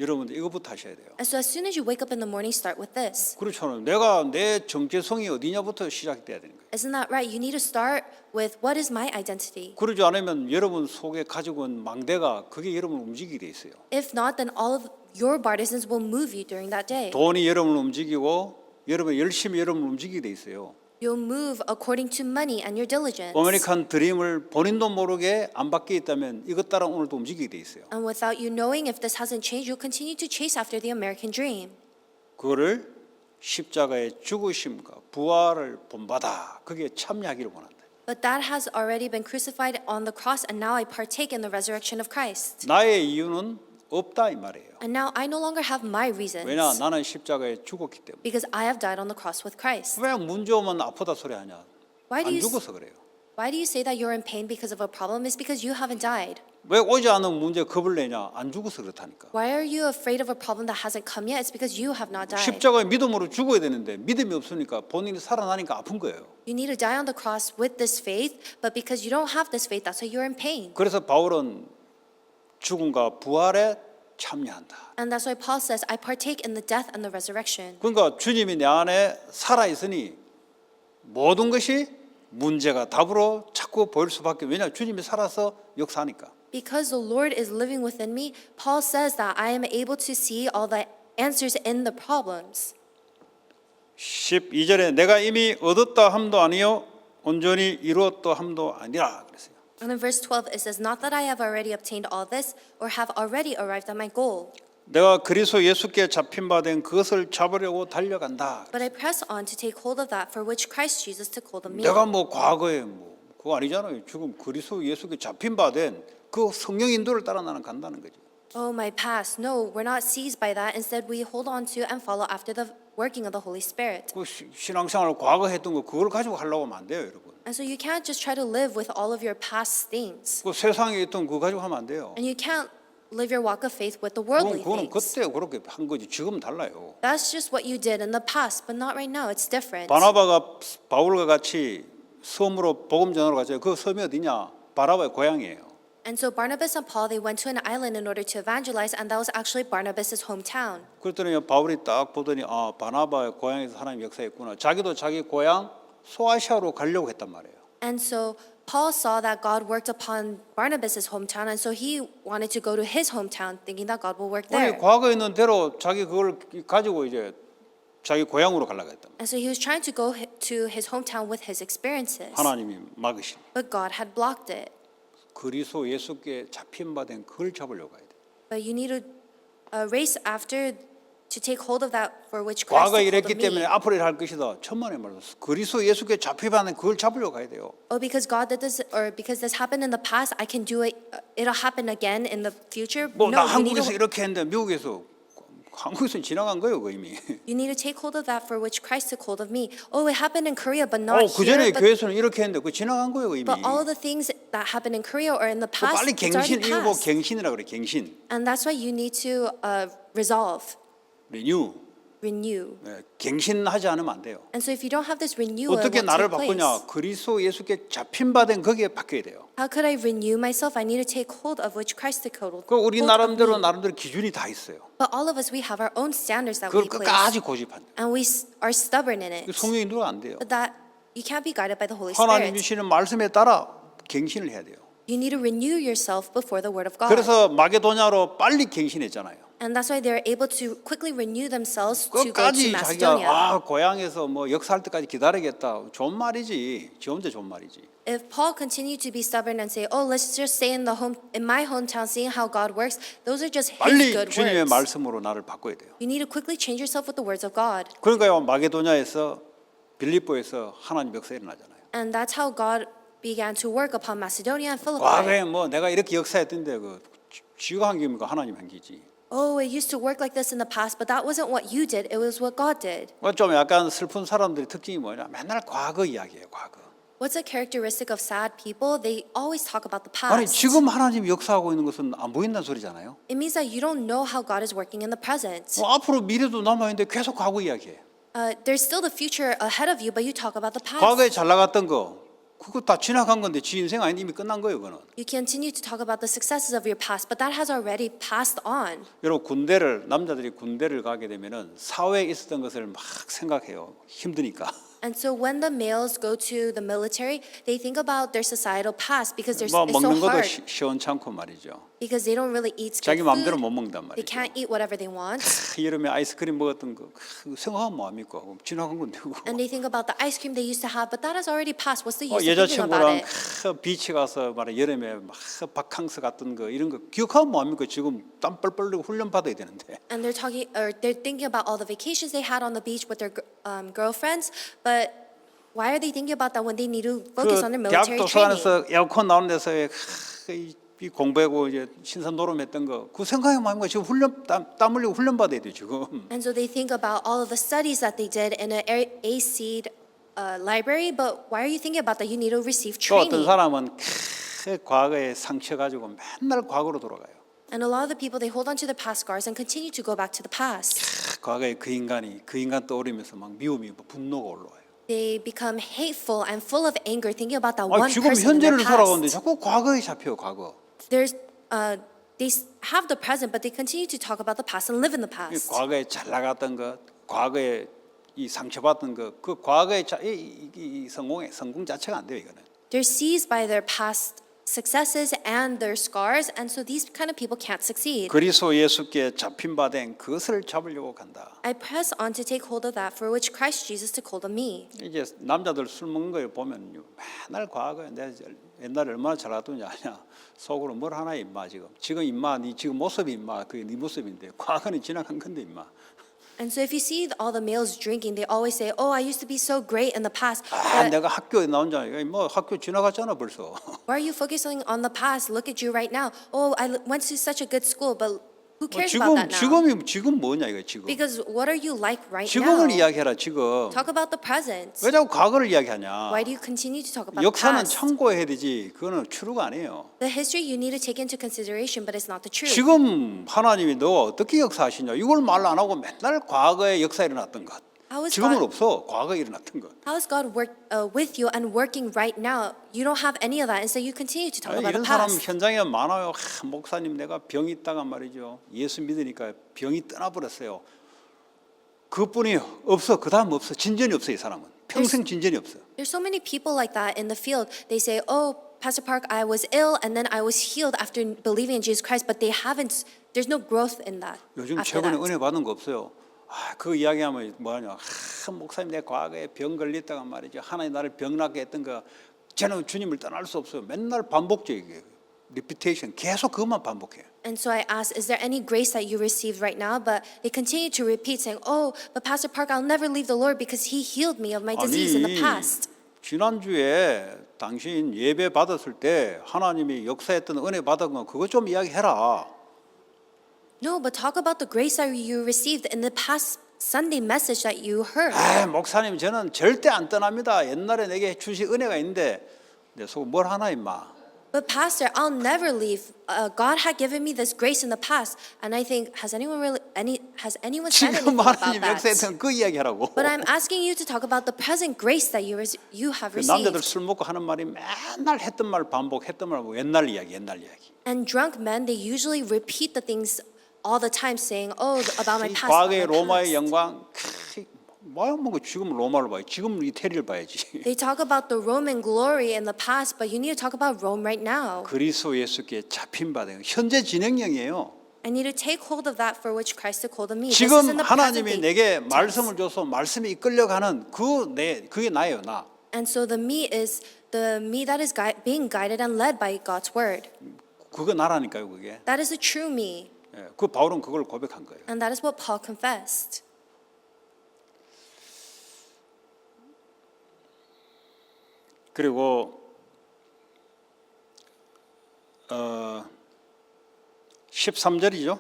여러분들 이것부터 하셔야 돼요. And so as soon as you wake up in the morning, start with this. 그렇잖아요. 내가 내 정체성이 어디냐부터 시작돼야 되는 거예요. Isn't that right? You need to start with what is my identity? 그러지 않으면 여러분 속에 가지고 온 망대가 그게 여러분을 움직이게 돼 있어요. If not, then all of your partisans will move you during that day. 돈이 여러분을 움직이고 여러분 열심히 여러분을 움직이게 돼 있어요. You'll move according to money and your diligence. 아메리칸 드림을 본인도 모르게 안 받게 있다면 이것 따라 오늘도 움직이게 돼 있어요. And without you knowing, if this hasn't changed, you'll continue to chase after the American dream. 그거를 십자가의 죽으심과 부활을 본받아 그게 참여하기를 원한다. But that has already been crucified on the cross, and now I partake in the resurrection of Christ. 나의 이유는 없다 이 말이에요. And now I no longer have my reasons 왜냐 나는 십자가에 죽었기 때문에. because I have died on the cross with Christ. 왜 문제 오면 아프다 소리 하냐? Why do 안 you 죽어서 그래요. why do you say that you're in pain because of a problem? It's because you haven't died. 왜 오지 않은 문제 겁을 내냐? 안 죽어서 그렇다니까. Why are you afraid of a problem that hasn't come yet? It's because you have not died. 십자가의 믿음으로 죽어야 되는데 믿음이 없으니까 본인이 살아나니까 아픈 거예요. You need to die on the cross with this faith, but because you don't have this faith, that's why you're in pain. 그래서 바울은 죽음과 부활에 참여한다. And that's why Paul says, I partake in the death and the resurrection. 그러니까 주님이 내 안에 살아 있으니 모든 것이 문제가 답으로 자꾸 보일 수밖에. 왜냐 주님이 살아서 역사하니까. Because the Lord is living within me, Paul says that I am able to see all the answers in the problems. 12절에 내가 이미 얻었다 함도 아니요 온전히 이루었다 함도 아니라 그랬어요. And in verse 12, it says, Not that I have already obtained all this or have already arrived at my goal, 내가 그리스도 예수께 잡힌 바 된 그것을 잡으려고 달려간다. but I press on to take hold of that for which Christ Jesus took hold of me. 내가 뭐 과거에 뭐 그거 아니잖아요. 지금 그리스도 예수께 잡힌 바 된 그 성령 인도를 따라 나는 간다는 거죠. Oh, my past. No, we're not seized by that. Instead, we hold on to and follow after the working of the Holy Spirit. 그 신앙생활 과거 했던 거 그걸 가지고 하려고 하면 안 돼요, 여러분. And so you can't just try to live with all of your past things. 그 세상에 있던 그거 가지고 하면 안 돼요. And you can't live your walk of faith with the worldly 그거는 things. 그때 그렇게 한 거지. 지금 달라요. That's just what you did in the past, but not right now. It's different. 바나바가 바울과 같이 섬으로 복음 전하러 갔어요. 그 섬이 어디냐? 바나바의 고향이에요. And so Barnabas and Paul, they went to an island in order to evangelize, and that was actually Barnabas' hometown. 그랬더니 바울이 딱 보더니 아 바나바의 고향에서 하나님 역사했구나. 자기도 자기 고향 소아시아로 가려고 했단 말이에요. And so Paul saw that God worked upon Barnabas' hometown, and so he wanted to go to his hometown, thinking that God will work 아니 there. 과거에 있는 대로 자기 그걸 가지고 이제 자기 고향으로 가려고 했단 말이에요. And so he was trying to go to his hometown with his experiences, 하나님이 막으신. but God had blocked it. 그리스도 예수께 잡힌 바 된 그걸 잡으려고 해야 돼. But you need to race after to take hold of that for which Christ 과거에 took hold 이랬기 of me. 때문에 앞으로 할 것이다. 천만의 말로 그리스도 예수께 잡힌 바 된 그걸 잡으려고 가야 돼요. Oh, because God did this, or because this happened in the past, I can do it. It'll happen again in the future. 뭐 나 No, you need 한국에서 to. 이렇게 했는데 미국에서 한국에서는 지나간 거예요, 그 이미. You need to take hold of that for which Christ took hold of me. Oh, it happened in Korea, but not 그 here. 전에 교회에서는 이렇게 했는데 그 지나간 거예요, 이미. But all of the things that happened in Korea or in the 그 past, 빨리 it's already 갱신 이거 뭐 past. 갱신이라 그래, 갱신. And that's why you need to resolve, 리뉴. renew. 네, 갱신하지 않으면 안 돼요. And so if you don't have this renewal, it 어떻게 won't 나를 take place. 바꾸냐? 그리스도 예수께 잡힌 바 된 거기에 바뀌어야 돼요. How could I renew myself? I need to take hold of which Christ took hold 그 우리 of 나름대로 me. 기준이 다 있어요. But all of us, we have our own standards that we 그걸 place. 끝까지 고집한다. And we are stubborn in it. 성령이 누가 안 돼요. But that you can't be guided by the Holy 하나님 Spirit. 주시는 말씀에 따라 갱신을 해야 돼요. You need to renew yourself before the Word of God. 그래서 마게도냐로 빨리 갱신했잖아요. And that's why they're able to quickly renew themselves to go to 끝까지 자기가 Macedonia. 고향에서 뭐 역사할 때까지 기다리겠다. 좋은 말이지. 지 혼자 좋은 말이지. If Paul continued to be stubborn and say, "Oh, let's just stay in my hometown, seeing how God works," those are just his 빨리 good 주님의 words. 말씀으로 나를 바꿔야 돼요. You need to quickly change yourself with the words of God, 그러니까요 마게도냐에서 빌립보에서 하나님 역사 일어나잖아요. and that's how God began to work upon Macedonia and Philippi. 과거에 뭐 내가 이렇게 역사했던데 그 지가 한 게입니까? 하나님 한 게지. Oh, it used to work like this in the past, but that wasn't what you did. It was what God did. 좀 약간 슬픈 사람들의 특징이 뭐냐? 맨날 과거 이야기예요. 과거. What's a characteristic of sad people? They always talk about the 아니 past. 지금 하나님 역사하고 있는 것은 안 보인다는 소리잖아요. It means that you don't know how God is working in the present. 앞으로 미래도 남아 있는데 계속 과거 이야기해. There's still the future ahead of you, but you talk about the past. 과거에 잘 나갔던 거 그거 다 지나간 건데 지 인생 아닌데 이미 끝난 거예요, 그거는. You continue to talk about the successes of your past, but that has already passed on. 여러분 남자들이 군대를 가게 되면은 사회에 있었던 것을 막 생각해요. 힘드니까. And so when the males go to the military, they think about their societal past because 뭐 it's so 먹는 것도 hard. 시원찮고 말이죠. Because they don't really eat good 자기 마음대로 못 food. 먹는단 They 말이죠. can't eat whatever they want. 여름에 아이스크림 먹었던 거 생각하면 뭐합니까? 지나간 건데 그거. And they think about the ice cream they used to have, but that has already passed. What's the use of thinking about 여자친구랑 it? 비치 가서 말해 여름에 막 바캉스 갔던 거 이런 거 기억하면 뭐합니까? 지금 땀 뻘뻘 흘리고 훈련 받아야 되는데. And they're thinking about all the vacations they had on the beach with their girlfriends, but why are they thinking about that when they need to focus on their 대학 military training? 도서관에서 에어컨 나오는 데서 이 공부하고 이제 신선 노름했던 거, 그 생각이 뭐합니까? 지금 땀 흘리고 훈련 받아야 돼 지금. And so they think about all of the studies that they did in an AC library, but why are you thinking about that? You need to receive 또 어떤 training. 사람은 과거에 상처 가지고 맨날 과거로 돌아가요. And a lot of the people, they hold on to their past scars and continue to go back to the past. 과거에 그 인간 떠오르면서 막 미움이 분노가 올라와요. They become hateful and full of anger thinking about that 아, one 지금 person in their 현재를 살아가는데 past. 자꾸 과거에 잡혀요, 과거. They have the present, but they continue to talk about the past and live in the 이 past. 과거에 잘 나갔던 것, 과거에 이 상처받던 것, 그 과거의 이 성공 자체가 안 돼요, 이거는. They're seized by their past successes and their scars, and so these kind of people can't succeed. 그리스도 예수께 잡힌 바 된 그것을 잡으려고 간다. I press on to take hold of that for which Christ Jesus took hold of me. 이제 남자들 술 먹는 거 보면요, 맨날 과거에 내가 옛날에 얼마나 잘하더냐 하냐, 속으로 뭘 하나 임마 지금 임마 네 지금 모습이 임마 그게 네 모습인데 과거는 지나간 건데 임마. And so if you see all the males drinking, they always say, "Oh, I used to be so great in the past." 아, But 내가 학교에 나온 줄 알고 뭐 학교 지나갔잖아 벌써. why are you focusing on the past? Look at you right now. Oh, I went to such a good school, but who cares about that now? 지금 뭐냐 이거 지금. Because what are you like right 지금을 now? 이야기해라 지금. Talk about the present. 왜 자꾸 과거를 이야기하냐? Why do you continue to talk about the 역사는 past? 참고해야 되지. 그거는 추루가 아니에요. The history you need to take into consideration, but it's not the truth. 지금 하나님이 너 어떻게 역사하시냐? 이걸 말 안 하고 맨날 과거에 역사 일어났던 것. How is 지금은 God, 없어. 과거에 일어났던 것. how is God with you and working right now? You don't have any of that, and so you continue to talk about the 이런 사람 past. 현장에 많아요. 목사님 내가 병이 있다가 말이죠. 예수 믿으니까 병이 떠나버렸어요. 그뿐이요. 없어. 그 다음 없어. 진전이 없어 이 사람은. 평생 진전이 없어. There's so many people like that in the field. They say, "Oh, Pastor Park, I was ill, and then I was healed after believing in Jesus Christ," but they haven't. There's no growth in that. 요즘 after 최근에 that. 은혜 받은 거 없어요. 그 이야기하면 뭐하냐. 목사님 내 과거에 병 걸렸다가 말이죠. 하나님 나를 병 낫게 했던 거 저는 주님을 떠날 수 없어요. 맨날 반복적이에요. 리피테이션 계속 그것만 반복해요. And so I asked, "Is there any grace that you received right now?" But they continue to repeat, saying, "Oh, but Pastor Park, I'll never leave the Lord because He healed me of my disease in the past." 지난주에 당신 예배 받았을 때 하나님이 역사했던 은혜 받은 거 그거 좀 이야기해라. No, but talk about the grace that you received in the past Sunday message that you heard. 목사님 저는 절대 안 떠납니다. 옛날에 내게 주신 은혜가 있는데 내 속 뭘 하나 임마. But Pastor, I'll never leave. God had given me this grace in the past, and I think has anyone said anything 지금 about 하나님 that? 역사했던 그 이야기하라고. But I'm asking you to talk about the present grace that you have 남자들 received. 술 먹고 하는 말이 맨날 했던 말 반복했던 말 옛날 이야기. And drunk men, they usually repeat the things all the time, saying, "Oh, about my 이 past." about 과거의 my 로마의 past." 영광. 뭐야 뭐 지금 로마를 봐요. 지금 이태리를 봐야지. They talk about the Roman glory in the past, but you need to talk about Rome right now. 그리스도 예수께 잡힌 바 된 현재 진행형이에요. I need to take hold of that for which Christ took hold of me. This is 지금 in the present 하나님이 day 내게 tense. 말씀을 줘서 말씀에 이끌려가는 그게 나예요, 나. And so the me is the me that is being guided and led by God's word. 그거 나라니까요, 그게. That is the true me, 그 바울은 그걸 고백한 거예요. and that is what Paul confessed. 그리고 13절이죠.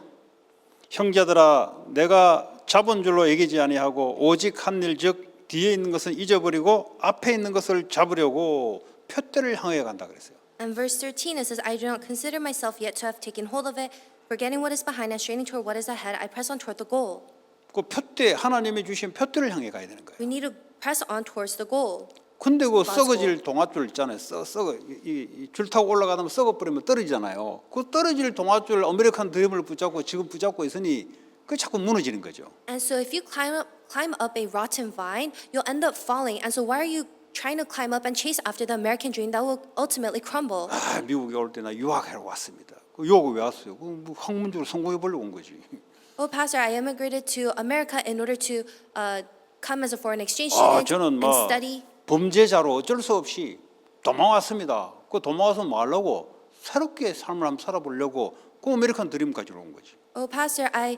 형제들아 내가 잡은 줄로 여기지 아니하고 오직 한 일즉 뒤에 있는 것은 잊어버리고 앞에 있는 것을 잡으려고 표대를 향해 간다 그랬어요. And verse 13 it says, "I do not consider myself yet to have taken hold of it, forgetting what is behind and straining toward what is ahead. I press on toward the goal." 그 표대 하나님이 주신 표대를 향해 가야 되는 거예요. We need to press on towards the goal. 근데 그 맞아. 썩어질 동아줄 있잖아요. 줄 타고 올라가면 썩어버리면 떨어지잖아요. 그 떨어질 동아줄 아메리칸 드림을 붙잡고 지금 붙잡고 있으니 그 자꾸 무너지는 거죠. And so if you climb up a rotten vine, you'll end up falling. And so why are you trying to climb up and chase after the American dream that will ultimately crumble? 아, 미국에 올 때 나 유학하러 왔습니다. 그 유학을 왜 왔어요? 그 학문적으로 성공해 보려고 온 거지. Oh, Pastor, I immigrated to America in order to come as a foreign exchange 아, student 저는 and 뭐 study. 범죄자로 어쩔 수 없이 도망왔습니다. 그 도망와서 뭐 하려고? 새롭게 삶을 한번 살아보려고 그 아메리칸 드림 가지러 온 거지. Oh, Pastor, I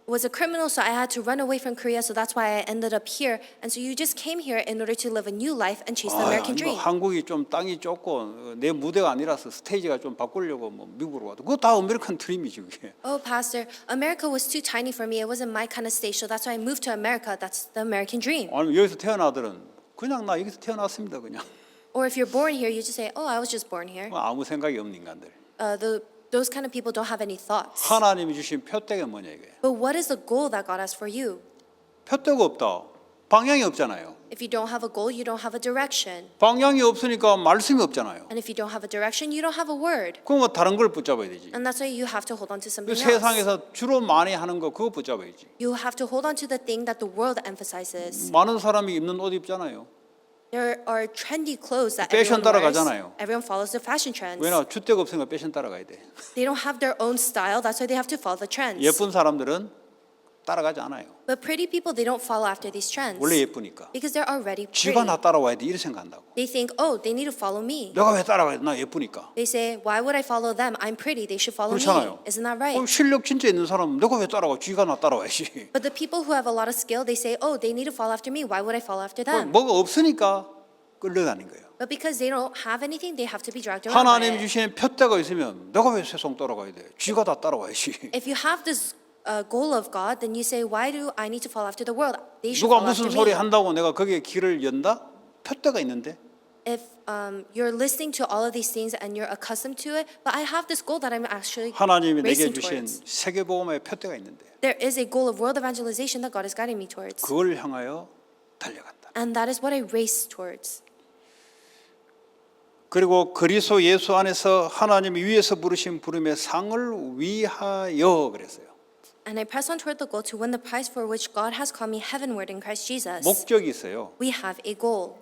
was a criminal, so I had to run away from Korea, so that's why I ended up here. And so you just came here in order to live a new life and chase the American dream. 한국이 좀 땅이 좁고 내 무대가 아니라서 스테이지가 좀 바꾸려고 뭐 미국으로 와도 그거 다 아메리칸 드림이지 그게. Oh, Pastor, America was too tiny for me. It wasn't my kind of stage, so that's why I moved to America. That's the American dream. 아니면 여기서 태어나들은 그냥 나 여기서 태어났습니다 그냥. Or if you're born here, you just say, oh, I was just born here. 아무 생각이 없는 인간들. Those kind of people don't have any thoughts. 하나님이 주신 표대가 뭐냐 이게. But what is the goal that God has for you? 표대가 없다. 방향이 없잖아요. If you don't have a goal, you don't have a direction. 방향이 없으니까 말씀이 없잖아요. And if you don't have a direction, you don't have a word. 그럼 뭐 다른 걸 붙잡아야 되지. And that's why you have to hold on to 그 something else. 세상에서 주로 많이 하는 거 그거 붙잡아야지. You have to hold on to the thing that the world emphasizes. 많은 사람이 입는 옷 입잖아요. There are trendy clothes that 패션 everyone wears. 따라가잖아요. Everyone follows the fashion trends. 왜냐 주대가 없으니까 패션 따라가야 돼. They don't have their own style. That's why they have to follow the trends. 예쁜 사람들은 따라가지 않아요. But pretty people, they don't follow after these trends. 원래 예쁘니까. Because they're already 지가 나 pretty. 따라와야 돼 이렇게 생각한다고. They think, oh, they need to follow me. 내가 왜 따라가야 돼? 나 예쁘니까. They say, why would I follow them? I'm pretty. They should follow 그렇잖아요. me. Isn't that right? 실력 진짜 있는 사람은 내가 왜 따라가? 지가 나 따라와야지. But the people who have a lot of skill, they say, oh, they need to follow after me. Why would I follow after them? 뭐가 없으니까 끌려다닌 거예요. But because they don't have anything, they have to be dragged around by 하나님 it. 주신 표대가 있으면 내가 왜 세상 따라가야 돼? 지가 다 따라와야지. If you have this goal of God, then you say, why do I need to follow after the world? They should 누가 follow after 무슨 소리 me. 한다고 내가 거기에 길을 연다? 표대가 있는데. If you're listening to all of these things and you're accustomed to it, but I have this goal that I'm actually 하나님이 내게 racing 주신 towards. 세계복음의 표대가 있는데 There is a goal of world evangelization that God is guiding me towards. 그걸 향하여 달려간다. And that is what I race towards. 그리고 그리스도 예수 안에서 하나님이 위에서 부르신 부름의 상을 위하여 그랬어요. And I press on toward the goal to win the prize for which God has called me heavenward in Christ Jesus. 목적이 있어요. We have a goal.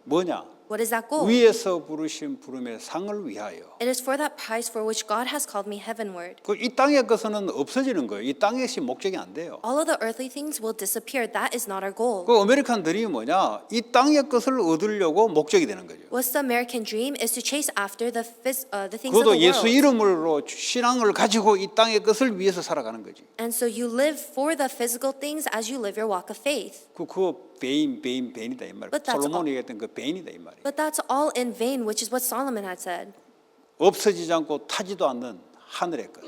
뭐냐? What is that goal? 위에서 부르신 부름의 상을 위하여. It is for that prize for which God has called me heavenward. 그 이 땅의 것은 없어지는 거예요. 이 땅의 것이 목적이 안 돼요. All of the earthly things will disappear. That is not our goal. 그 아메리칸 드림이 뭐냐? 이 땅의 것을 얻으려고 목적이 되는 거죠. What's the American dream is to chase after the things of 그것도 the 예수 world. 이름으로 신앙을 가지고 이 땅의 것을 위해서 살아가는 거지. And so you live for the physical things as you live your walk of faith. 그거 베인이다 이 말이에요. But that's 솔로몬이 얘기했던 그 베인이다 이 말이에요. But that's all in vain, which is what Solomon had said. 없어지지 않고 타지도 않는 하늘의 것.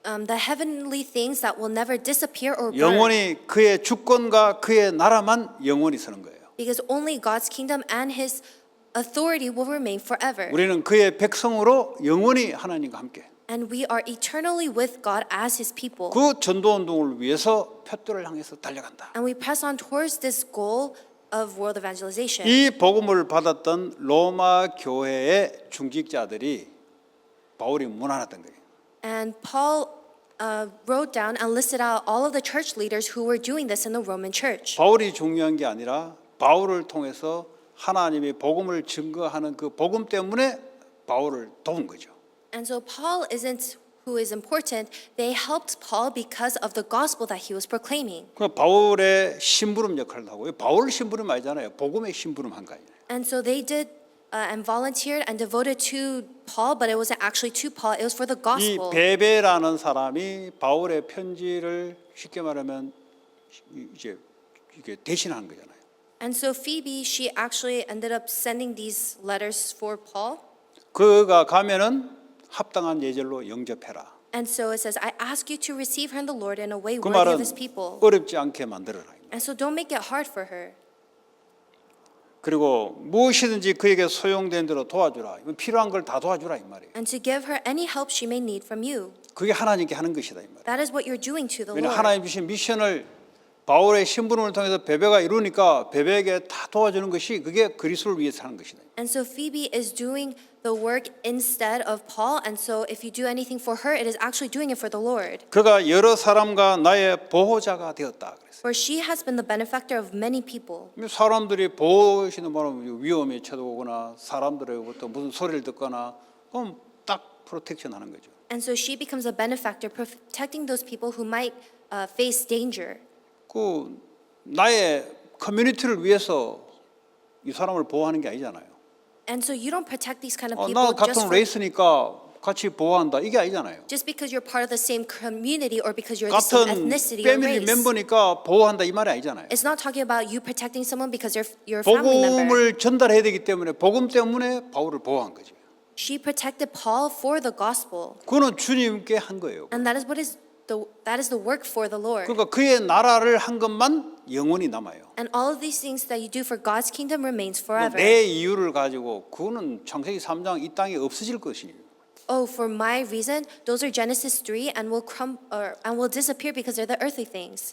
The heavenly things that will never disappear or burn. 영원히 그의 주권과 그의 나라만 영원히 서는 거예요. Because only God's kingdom and His authority will remain forever. 우리는 그의 백성으로 영원히 하나님과 함께. And we are eternally with God as His people. 그 전도 운동을 위해서 표대를 향해서 달려간다. And we press on towards this goal of world evangelization. 이 복음을 받았던 로마 교회의 중직자들이 바울이 무난했던 거예요. And Paul wrote down and listed out all of the church leaders who were doing this in the Roman church. 바울이 중요한 게 아니라 바울을 통해서 하나님의 복음을 증거하는 그 복음 때문에 바울을 도운 거죠. And so Paul isn't who is important. They helped Paul because of the gospel that he was proclaiming. 그 바울의 심부름 역할을 하고 바울 심부름 아니잖아요. 복음의 심부름 한 거예요. And so they did and volunteered and devoted to Paul, but it wasn't actually to Paul. It was for the 이 gospel. 베베라는 사람이 바울의 편지를 쉽게 말하면 이제 이게 대신하는 거잖아요. And so Phoebe, she actually ended up sending these letters for Paul. 그가 가면은 합당한 예절로 영접해라. And so it says, I ask you to receive her in the Lord in a way 그 worthy of 말은 His people. 어렵지 않게 만들어라. And so don't make it hard for her. 그리고 무엇이든지 그에게 소용된 대로 도와주라. 필요한 걸 다 도와주라 이 말이에요. And to give her any help she may need from you. 그게 하나님께 하는 것이다 이 말이에요. That is what you're doing to the 왜냐 Lord. 하나님 주신 미션을 바울의 신부름을 통해서 베베가 이루니까 베베에게 다 도와주는 것이 그게 그리스도를 위해서 하는 것이다. And so Phoebe is doing the work instead of Paul. And so if you do anything for her, it is actually doing it for the Lord. 그가 여러 사람과 나의 보호자가 되었다 그랬어요. For she has been the benefactor of many people. 사람들이 보호시는 말은 위험에 쳐다보거나 사람들로부터 무슨 소리를 듣거나 그럼 딱 프로텍션 하는 거죠. And so she becomes a benefactor, protecting those people who might face danger. 그 나의 커뮤니티를 위해서 이 사람을 보호하는 게 아니잖아요. And so you don't protect these kind of 나 people just 같은 for, 레이스니까 같이 보호한다 이게 아니잖아요. just because you're part of the same community or because you're the same 같은 ethnicity or 패밀리 race. 멤버니까 보호한다 이 말이 아니잖아요. It's not talking about you protecting someone because you're a family member. 복음을 전달해야 되기 때문에 복음 때문에 바울을 보호한 거죠. She protected Paul for the gospel. 그거는 주님께 한 거예요. And that is the work for the Lord. 그러니까 그의 나라를 한 것만 영원히 남아요. And all of these things that you do for God's kingdom remains forever. 내 이유를 가지고 그거는 창세기 3장 이 땅에 없어질 것이에요. Oh, for my reason, those are Genesis 3 and will disappear because they're the earthly things.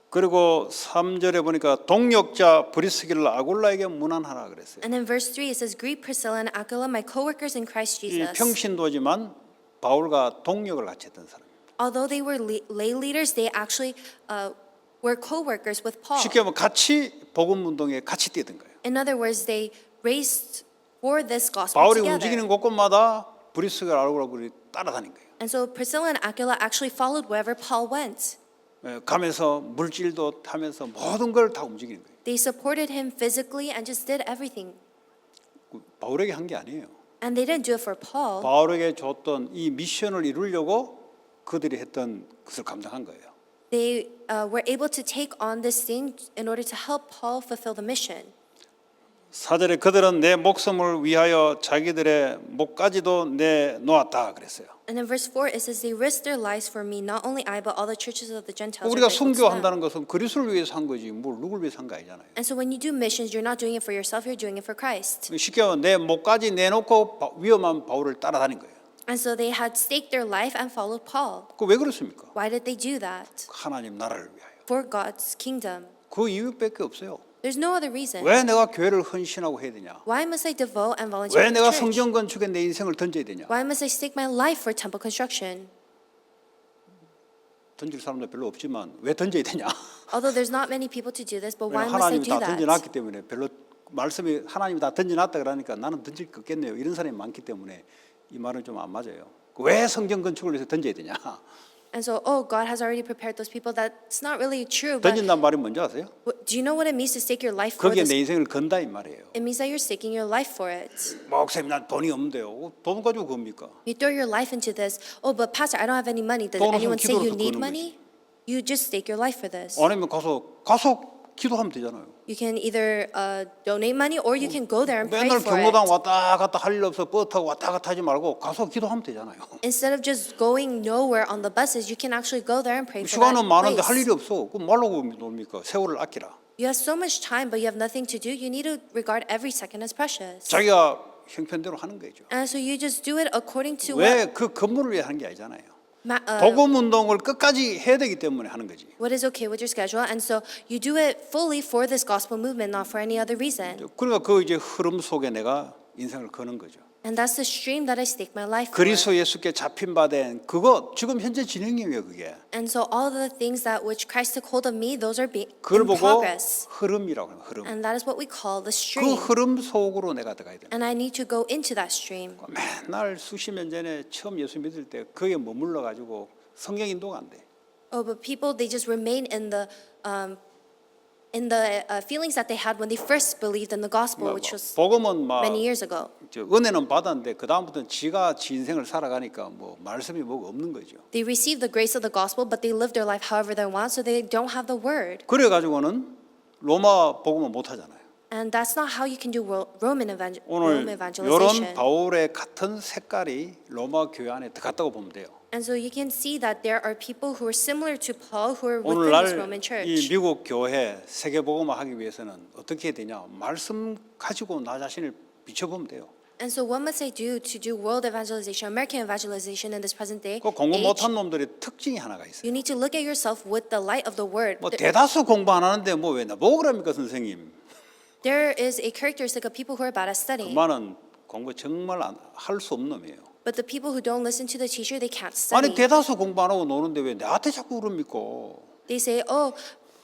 그리고 3절에 보니까 동역자 브리스길라 아굴라에게 문안하라 그랬어요. And in verse 3 it says, Greet Priscilla and Aquila, my co-workers in Christ 이 Jesus. 평신도지만 바울과 동역을 같이 했던 사람. Although they were lay leaders, they actually were co-workers with Paul. 쉽게 말하면 같이 복음 운동에 같이 뛰던 거예요. In other words, they raced for this gospel 바울이 together. 움직이는 곳곳마다 브리스길라 아굴라들이 따라다닌 거예요. And so Priscilla and Aquila actually followed wherever Paul went. 가면서 물질도 타면서 모든 걸 다 움직이는 거예요. They supported him physically and just did everything. 바울에게 한 게 아니에요. And they didn't do it for Paul. 바울에게 줬던 이 미션을 이루려고 그들이 했던 것을 감당한 거예요. They were able to take on this thing in order to help Paul fulfill the mission. 4절에 그들은 내 목숨을 위하여 자기들의 목까지도 내놓았다 그랬어요. And in verse 4 it says they risked their lives for me, not only I but all the churches of the Gentiles. 우리가 are grateful to them. 선교한다는 것은 그리스도를 위해서 한 거지 뭘 누굴 위해서 한 거 아니잖아요. And so when you do missions, you're not doing it for yourself, you're doing it for Christ. 쉽게 말하면 내 목까지 내놓고 위험한 바울을 따라다닌 거예요. And so they had staked their life and followed Paul. 그 왜 그렇습니까? Why did they do that? 하나님 나라를 위하여. For God's kingdom. 그 이유밖에 없어요. There's no other reason. 왜 내가 교회를 헌신하고 해야 되냐? Why must I devote and volunteer 왜 for 내가 the church? 성전 건축에 내 인생을 던져야 되냐? Why must I stake my life for temple construction? 던질 사람도 별로 없지만 왜 던져야 되냐? Although there's not many people to do this, but why 왜냐면 must I 하나님이 do 다 that? 던져놨기 때문에 별로 말씀이 하나님이 다 던져놨다 그러니까 나는 던질 거 없겠네요. 이런 사람이 많기 때문에 이 말은 좀 안 맞아요. 왜 성전 건축을 위해서 던져야 되냐? And so, oh, God has already prepared those people. That's not really true. But 던진다는 말이 뭔지 아세요? do you know what it means to stake your life for 거기에 this? 내 인생을 건다 이 말이에요. It means that you're staking your life for it. 목사님 난 돈이 없는데요. 돈 가지고 겁니까? You throw your life into this. Oh, but Pastor, I don't have any money. Does 돈은 anyone say you 기도로서 need 거는 money? You just stake your life for this. 아니면 가서 기도하면 되잖아요. You can either donate money or you can go there and pray 맨날 for 경로당 it. 왔다 갔다 할 일 없어 버스 타고 왔다 갔다 하지 말고 가서 기도하면 되잖아요. Instead of just going nowhere on the buses, you can actually go there and pray for 시간은 많은데 that 할 일이 place. 없어. 그럼 말라고 놉니까? 세월을 아끼라. You have so much time, but you have nothing to do. You need to regard every second as precious. 자기가 형편대로 하는 거죠. And so you just do it according to 왜 그 건물을 위해 하는 게 아니잖아요. what 복음 운동을 끝까지 해야 되기 때문에 하는 거지. what is okay with your schedule. And so you do it fully for this gospel movement, not for any other reason. 그러니까 그 이제 흐름 속에 내가 인생을 거는 거죠. And that's the stream that I stake my life for. 그리스도 예수께 잡힌 바 된 그거 지금 현재 진행이에요 그게. And so all the things that which Christ took hold of me, those are 그걸 in 보고 progress. 흐름이라고 해요. 흐름. And that is what we call the 그 stream. 흐름 속으로 내가 들어가야 돼. And I need to go into that stream. 맨날 수십 년 전에 처음 예수 믿을 때 거기에 머물러 가지고 성경 인도가 안 돼. Oh, but people, they just remain in the feelings that they had when they first believed in the gospel, which was 복음은 막 many years ago. 은혜는 받았는데 그 다음부터는 지가 지 인생을 살아가니까 뭐 말씀이 뭐가 없는 거죠. They received the grace of the gospel, but they live their life however they want, so they don't have the word. 그래 가지고는 로마 복음은 못 하잖아요. And that's not how you can do Rome 오늘 이런 evangelization. 바울의 같은 색깔이 로마 교회 안에 들어갔다고 보면 돼요. And so you can see that there are people who are similar to Paul who are within 오늘날 this Roman 이 church. 미국 교회 세계 복음화 하기 위해서는 어떻게 해야 되냐? 말씀 가지고 나 자신을 비춰보면 돼요. And so what must I do to do world evangelization, American evangelization in this present day 그 공부 age? 못한 놈들의 특징이 하나가 있어요. You need to look at yourself with the light of the word. 뭐 대다수 공부 안 하는데 뭐 왜 나보고 그럽니까 선생님? There is a characteristic of people who are bad at 그 studying. 말은 공부 정말 할 수 없는 놈이에요. But the people who don't listen to the teacher, they can't 아니 study. 대다수 공부 안 하고 노는데 왜 나한테 자꾸 그럽니까? They say, oh,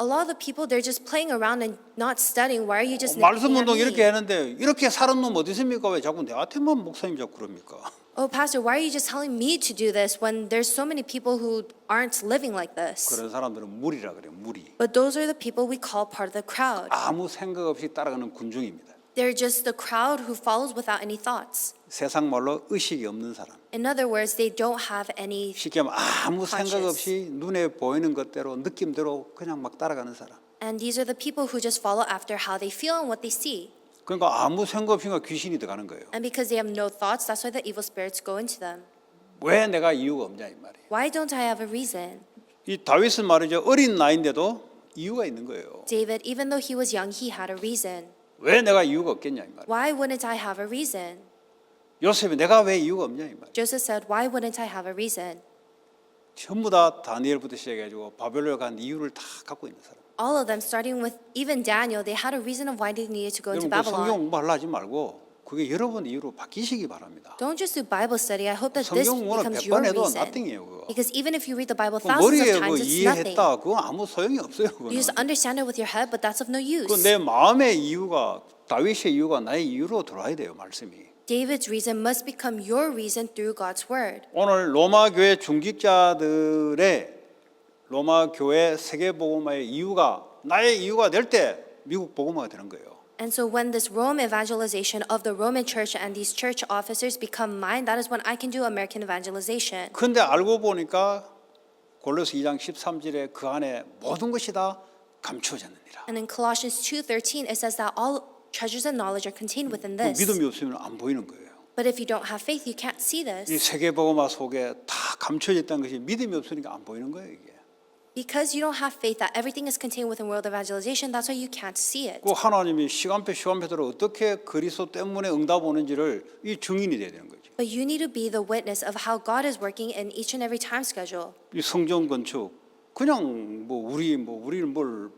a lot of the people, they're just playing around and not studying. Why are you just 말씀 nitpicking at 운동 me? 이렇게 하는데 이렇게 사는 놈 어디 있습니까? 왜 자꾸 나한테만 목사님 자꾸 그럽니까? Oh, pastor, why are you just telling me to do this when there's so many people who aren't living like this? 그런 사람들은 무리라 그래요. 무리. But those are the people we call part of the crowd. 아무 생각 없이 따라가는 군중입니다. They're just the crowd who follows without any thoughts. 세상 말로 의식이 없는 사람. In other words, they don't have any. 쉽게 하면 아무 생각 conscious. 없이 눈에 보이는 것대로 느낌대로 그냥 막 따라가는 사람. And these are the people who just follow after how they feel and what they see. 그러니까 아무 생각 없이 귀신이 들어가는 거예요. And because they have no thoughts, that's why the evil spirits go into them. 왜 내가 이유가 없냐 이 말이에요. Why don't I have a reason? 이 다윗은 말이죠. 어린 나이인데도 이유가 있는 거예요. David, even though he was young, he had a reason. 왜 내가 이유가 없겠냐 이 말이에요. Why wouldn't I have a reason? 요셉이 내가 왜 이유가 없냐 이 말이에요. Joseph said, why wouldn't I have a reason? 전부 다 다니엘부터 시작해가지고 바벨론에 간 이유를 다 갖고 있는 사람. All of them, starting with even Daniel, they had a reason of why they needed to go into 여러분 그 성경 Babylon. 공부하려 하지 말고 그게 여러분 이유로 바뀌시기 바랍니다. Don't just do Bible study. I hope that this 성경 공부는 becomes your 100번 해도 reason. nothing이에요 그거. Because even if you read the Bible 그 thousands 머리에 of 그 times, it's nothing. 이해했다 그거 아무 소용이 없어요. You just understand it with your head, but that's of no use. 그 내 마음의 이유가 다윗의 이유가 나의 이유로 들어와야 돼요 말씀이. David's reason must become your reason through God's word. 오늘 로마 교회 중직자들의 로마 교회 세계복음화의 이유가 나의 이유가 될 때 미국 복음화가 되는 거예요. And so when this Rome evangelization of the Roman church and these church officers become mine, that is when I can do American evangelization. 근데 알고 보니까 골로새 2장 13절에 그 안에 모든 것이 다 감추어졌느니라. And in Colossians 2:13 it says that all treasures and knowledge are contained within this. 믿음이 없으면 안 보이는 거예요. But if you don't have faith, you can't see 이 this. 세계복음화 속에 다 감춰졌다는 것이 믿음이 없으니까 안 보이는 거예요 이게. Because you don't have faith that everything is contained within world evangelization, that's why you can't see it. 그 하나님이 시간표대로 어떻게 그리스도 때문에 응답 오는지를 이 증인이 돼야 되는 거죠. But you need to be the witness of how God is working in each and every time schedule. 이 성전 건축 그냥 우리는 뭘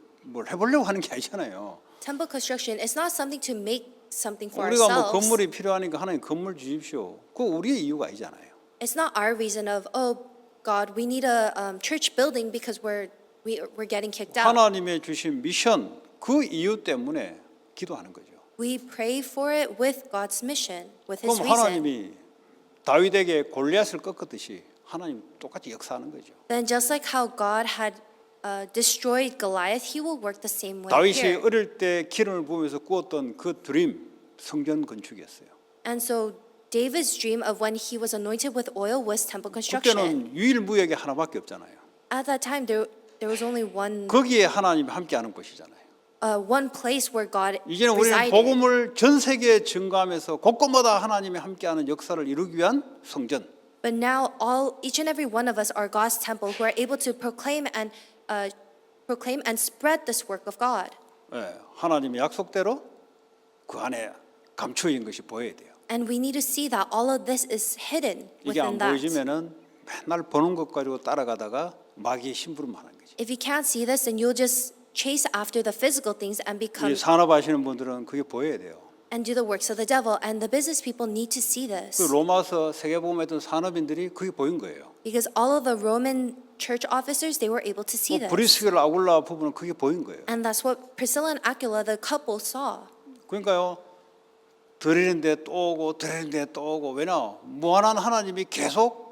해보려고 하는 게 아니잖아요. Temple construction is not something to make something for 우리가 ourselves. 건물이 필요하니까 하나님 건물 주십시오. 그거 우리의 이유가 아니잖아요. It's not our reason of, oh, God, we need a church building because we're getting kicked out. 하나님의 주신 미션 그 이유 때문에 기도하는 거죠. We pray for it with God's mission, with His 그럼 reason. 하나님이 다윗에게 골리앗을 꺾었듯이 하나님 똑같이 역사하는 거죠. Then just like how God had destroyed Goliath, He will work the same way 다윗이 here. 어릴 때 기름을 부으면서 꾸었던 그 드림 성전 건축이었어요. And so David's dream of when he was anointed with oil was temple construction. 그때는 유일무이하게 하나밖에 없잖아요. At that time, there was only one 거기에 하나님이 함께하는 곳이잖아요. one place where God 이제는 우리는 resided. 복음을 전 세계에 증가하면서 곳곳마다 하나님이 함께하는 역사를 이루기 위한 성전. But now, each and every one of us are God's temple, who are able to proclaim and spread this work of God. 예, 하나님의 약속대로 그 안에 감추어 있는 것이 보여야 돼요. And we need to see that all of this is hidden 이게 안 within that. 보여지면은 맨날 보는 것 가지고 따라가다가 마귀의 심부름하는 거지. If you can't see this, then you'll just chase after the physical things and become 이 산업하시는 분들은 그게 보여야 돼요. and do the works of the devil. And the business people need to see this. 그 로마서 세계복음했던 산업인들이 그게 보인 거예요. Because all of the Roman church officers, they were able to see this. 브리스길라 아굴라 부부는 그게 보인 거예요. And that's what Priscilla and Aquila, the couple, saw. 그러니까요. 드리는데 또 오고 드리는데 또 오고 왜냐 무한한 하나님이 계속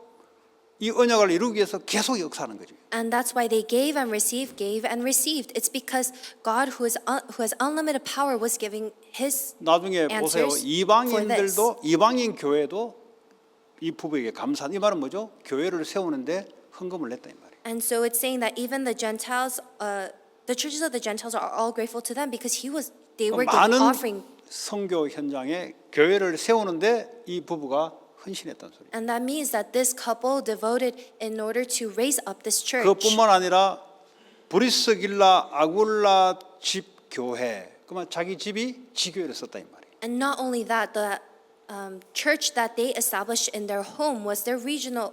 이 언약을 이루기 위해서 계속 역사하는 거죠. And that's why they gave and received, gave and received. It's because God, who has unlimited power, was giving His 나중에 보세요. answers 이방인들도 이방인 교회도 이 부부에게 감사한 이 말은 뭐죠? 교회를 세우는데 헌금을 냈다 이 말이에요. And so it's saying that even the Gentiles, the churches of the Gentiles are all grateful to them because they were giving 많은 offering. 선교 현장에 교회를 세우는데 이 부부가 헌신했다는 소리. And that means that this couple devoted in order to raise up this church. 그것뿐만 아니라 브리스길라 아굴라 집 교회. 그러면 자기 집이 지교회를 썼다 이 말이에요. And not only that, church that they established in their home was their regional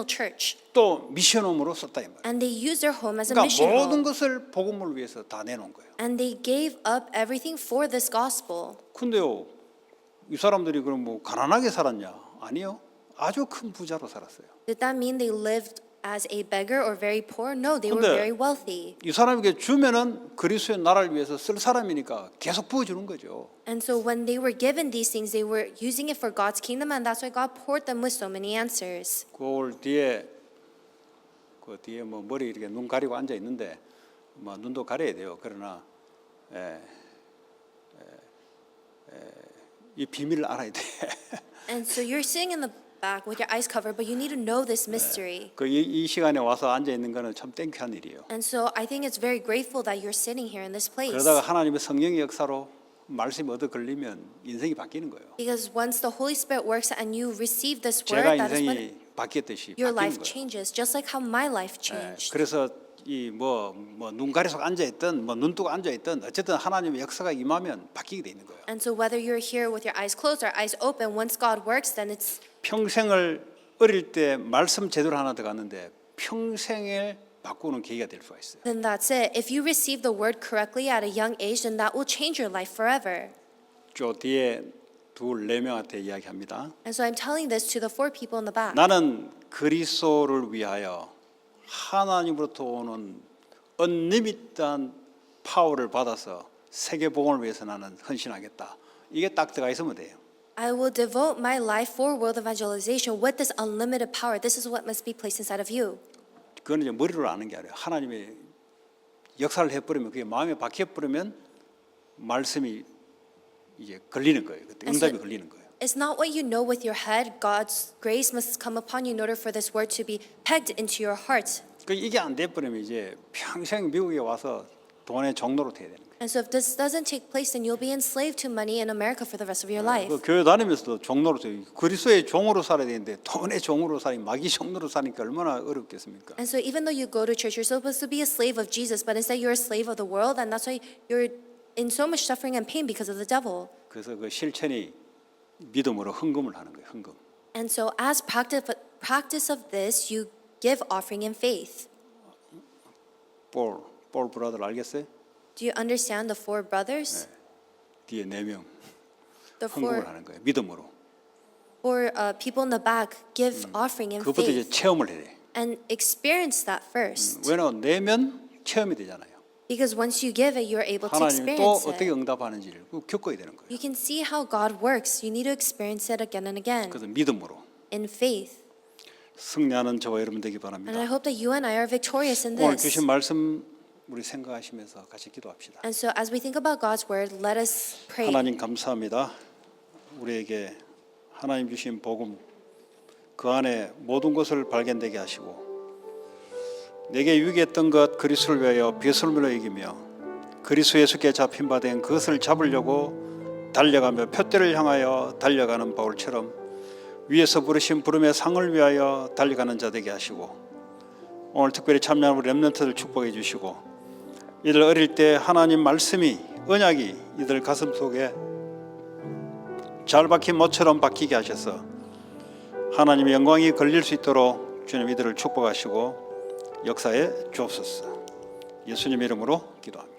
church, 또 미션홈으로 썼다 이 말이에요. and they used their home as a 그러니까 mission 모든 home, 것을 복음을 위해서 다 내놓은 거예요. and they gave up everything for this gospel. 근데요, 이 사람들이 그럼 뭐 가난하게 살았냐? 아니요, 아주 큰 부자로 살았어요. Did that mean they lived as a beggar or very poor? No, they were 근데 very wealthy. 이 사람에게 주면은 그리스도의 나라를 위해서 쓸 사람이니까 계속 부어주는 거죠. And so when they were given these things, they were using it for God's kingdom, and that's why God poured them with so many answers. 그 뒤에 뭐 머리 이렇게 눈 가리고 앉아 있는데 뭐 눈도 가려야 돼요. 그러나 이 비밀을 알아야 돼. And so you're sitting in the back with your eyes covered, but you need to know this mystery. 이 시간에 와서 앉아 있는 거는 참 땡큐한 일이에요. And so I think it's very grateful that you're sitting here in this place. 그러다가 하나님의 성령의 역사로 말씀이 얻어 걸리면 인생이 바뀌는 거예요. Because once the Holy Spirit works and you receive this 제가 word, that is when 인생이 바뀌었듯이 your 바뀌는 life 거예요. changes, just like how my life changed. 그래서 이 뭐 눈 가리고 앉아 있든 뭐 눈 뜨고 앉아 있든 어쨌든 하나님의 역사가 임하면 바뀌게 돼 있는 거예요. And so whether you're here with your eyes closed or eyes open, once God works, then it's 평생을 어릴 때 말씀 제대로 하나 들어갔는데 평생을 바꾸는 계기가 될 수가 있어요. then that's it. If you receive the word correctly at a young age, then that will change your life forever. 저 뒤에 네 명한테 이야기합니다. And so I'm telling this to the 4 people in the back. 나는 그리스도를 위하여 하나님으로부터 오는 언리미트한 파워를 받아서 세계 복음을 위해서 나는 헌신하겠다. 이게 딱 들어가 있으면 돼요. I will devote my life for world evangelization with this unlimited power. This is what must be placed inside of you. 그건 이제 머리로 아는 게 아니에요. 하나님의 역사를 해버리면 그게 마음에 박혀버리면 말씀이 이제 걸리는 거예요. 그때 응답이 걸리는 거예요. It's not what you know with your head. God's grace must come upon you in order for this word to be pegged into your heart. 그 이게 안 돼버리면 이제 평생 미국에 와서 돈의 종로로 돼야 되는 거예요. And so if this doesn't take place, then you'll be enslaved to money in America for the rest of your life. 그 교회 다니면서도 종로로 돼요. 그리스도의 종으로 살아야 되는데 돈의 종으로 살이 마귀 종으로 사니까 얼마나 어렵겠습니까? And so even though you go to church, you're supposed to be a slave of Jesus, but instead you're a slave of the world, and that's why you're in so much suffering and pain because of the devil. 그래서 그 실천이 믿음으로 헌금을 하는 거예요. 헌금. And so as practice of this, you give offering in faith. 볼 브라더 알겠어요? Do you understand the 4 brothers? 뒤에 4명 The 헌금을 4 하는 거예요. 믿음으로. people in the back give offering in 그것부터 이제 faith 체험을 해야 돼. and experience that first. 왜냐면 내면 체험이 되잖아요. Because once you give it, you're able to 하나님이 또 experience 어떻게 it. 응답하는지를 겪어야 되는 거예요. You can see how God works. You need to experience it again and again 그래서 믿음으로 in faith. 승리하는 저와 여러분 되기 And I 바랍니다. hope that you and I are victorious in 오늘 this. 주신 말씀 우리 생각하시면서 같이 기도합시다. And so as we think about God's word, let us pray. 하나님 감사합니다. 우리에게 하나님 주신 복음 그 안에 모든 것을 발견되게 하시고 내게 유익했던 것 그리스도를 위하여 배설물로 이기며 그리스도 예수께 잡힌 바 된 그것을 잡으려고 달려가며 표대를 향하여 달려가는 바울처럼 위에서 부르신 부름의 상을 위하여 달려가는 자 되게 하시고 오늘 특별히 참여하는 우리 렘넌트들 축복해 주시고 이들 어릴 때 하나님 말씀이 언약이 이들 가슴 속에 잘 박힌 못처럼 박히게 하셔서 하나님의 영광이 걸릴 수 있도록 주님 이들을 축복하시고 역사에 주옵소서. 예수님 이름으로 기도합니다.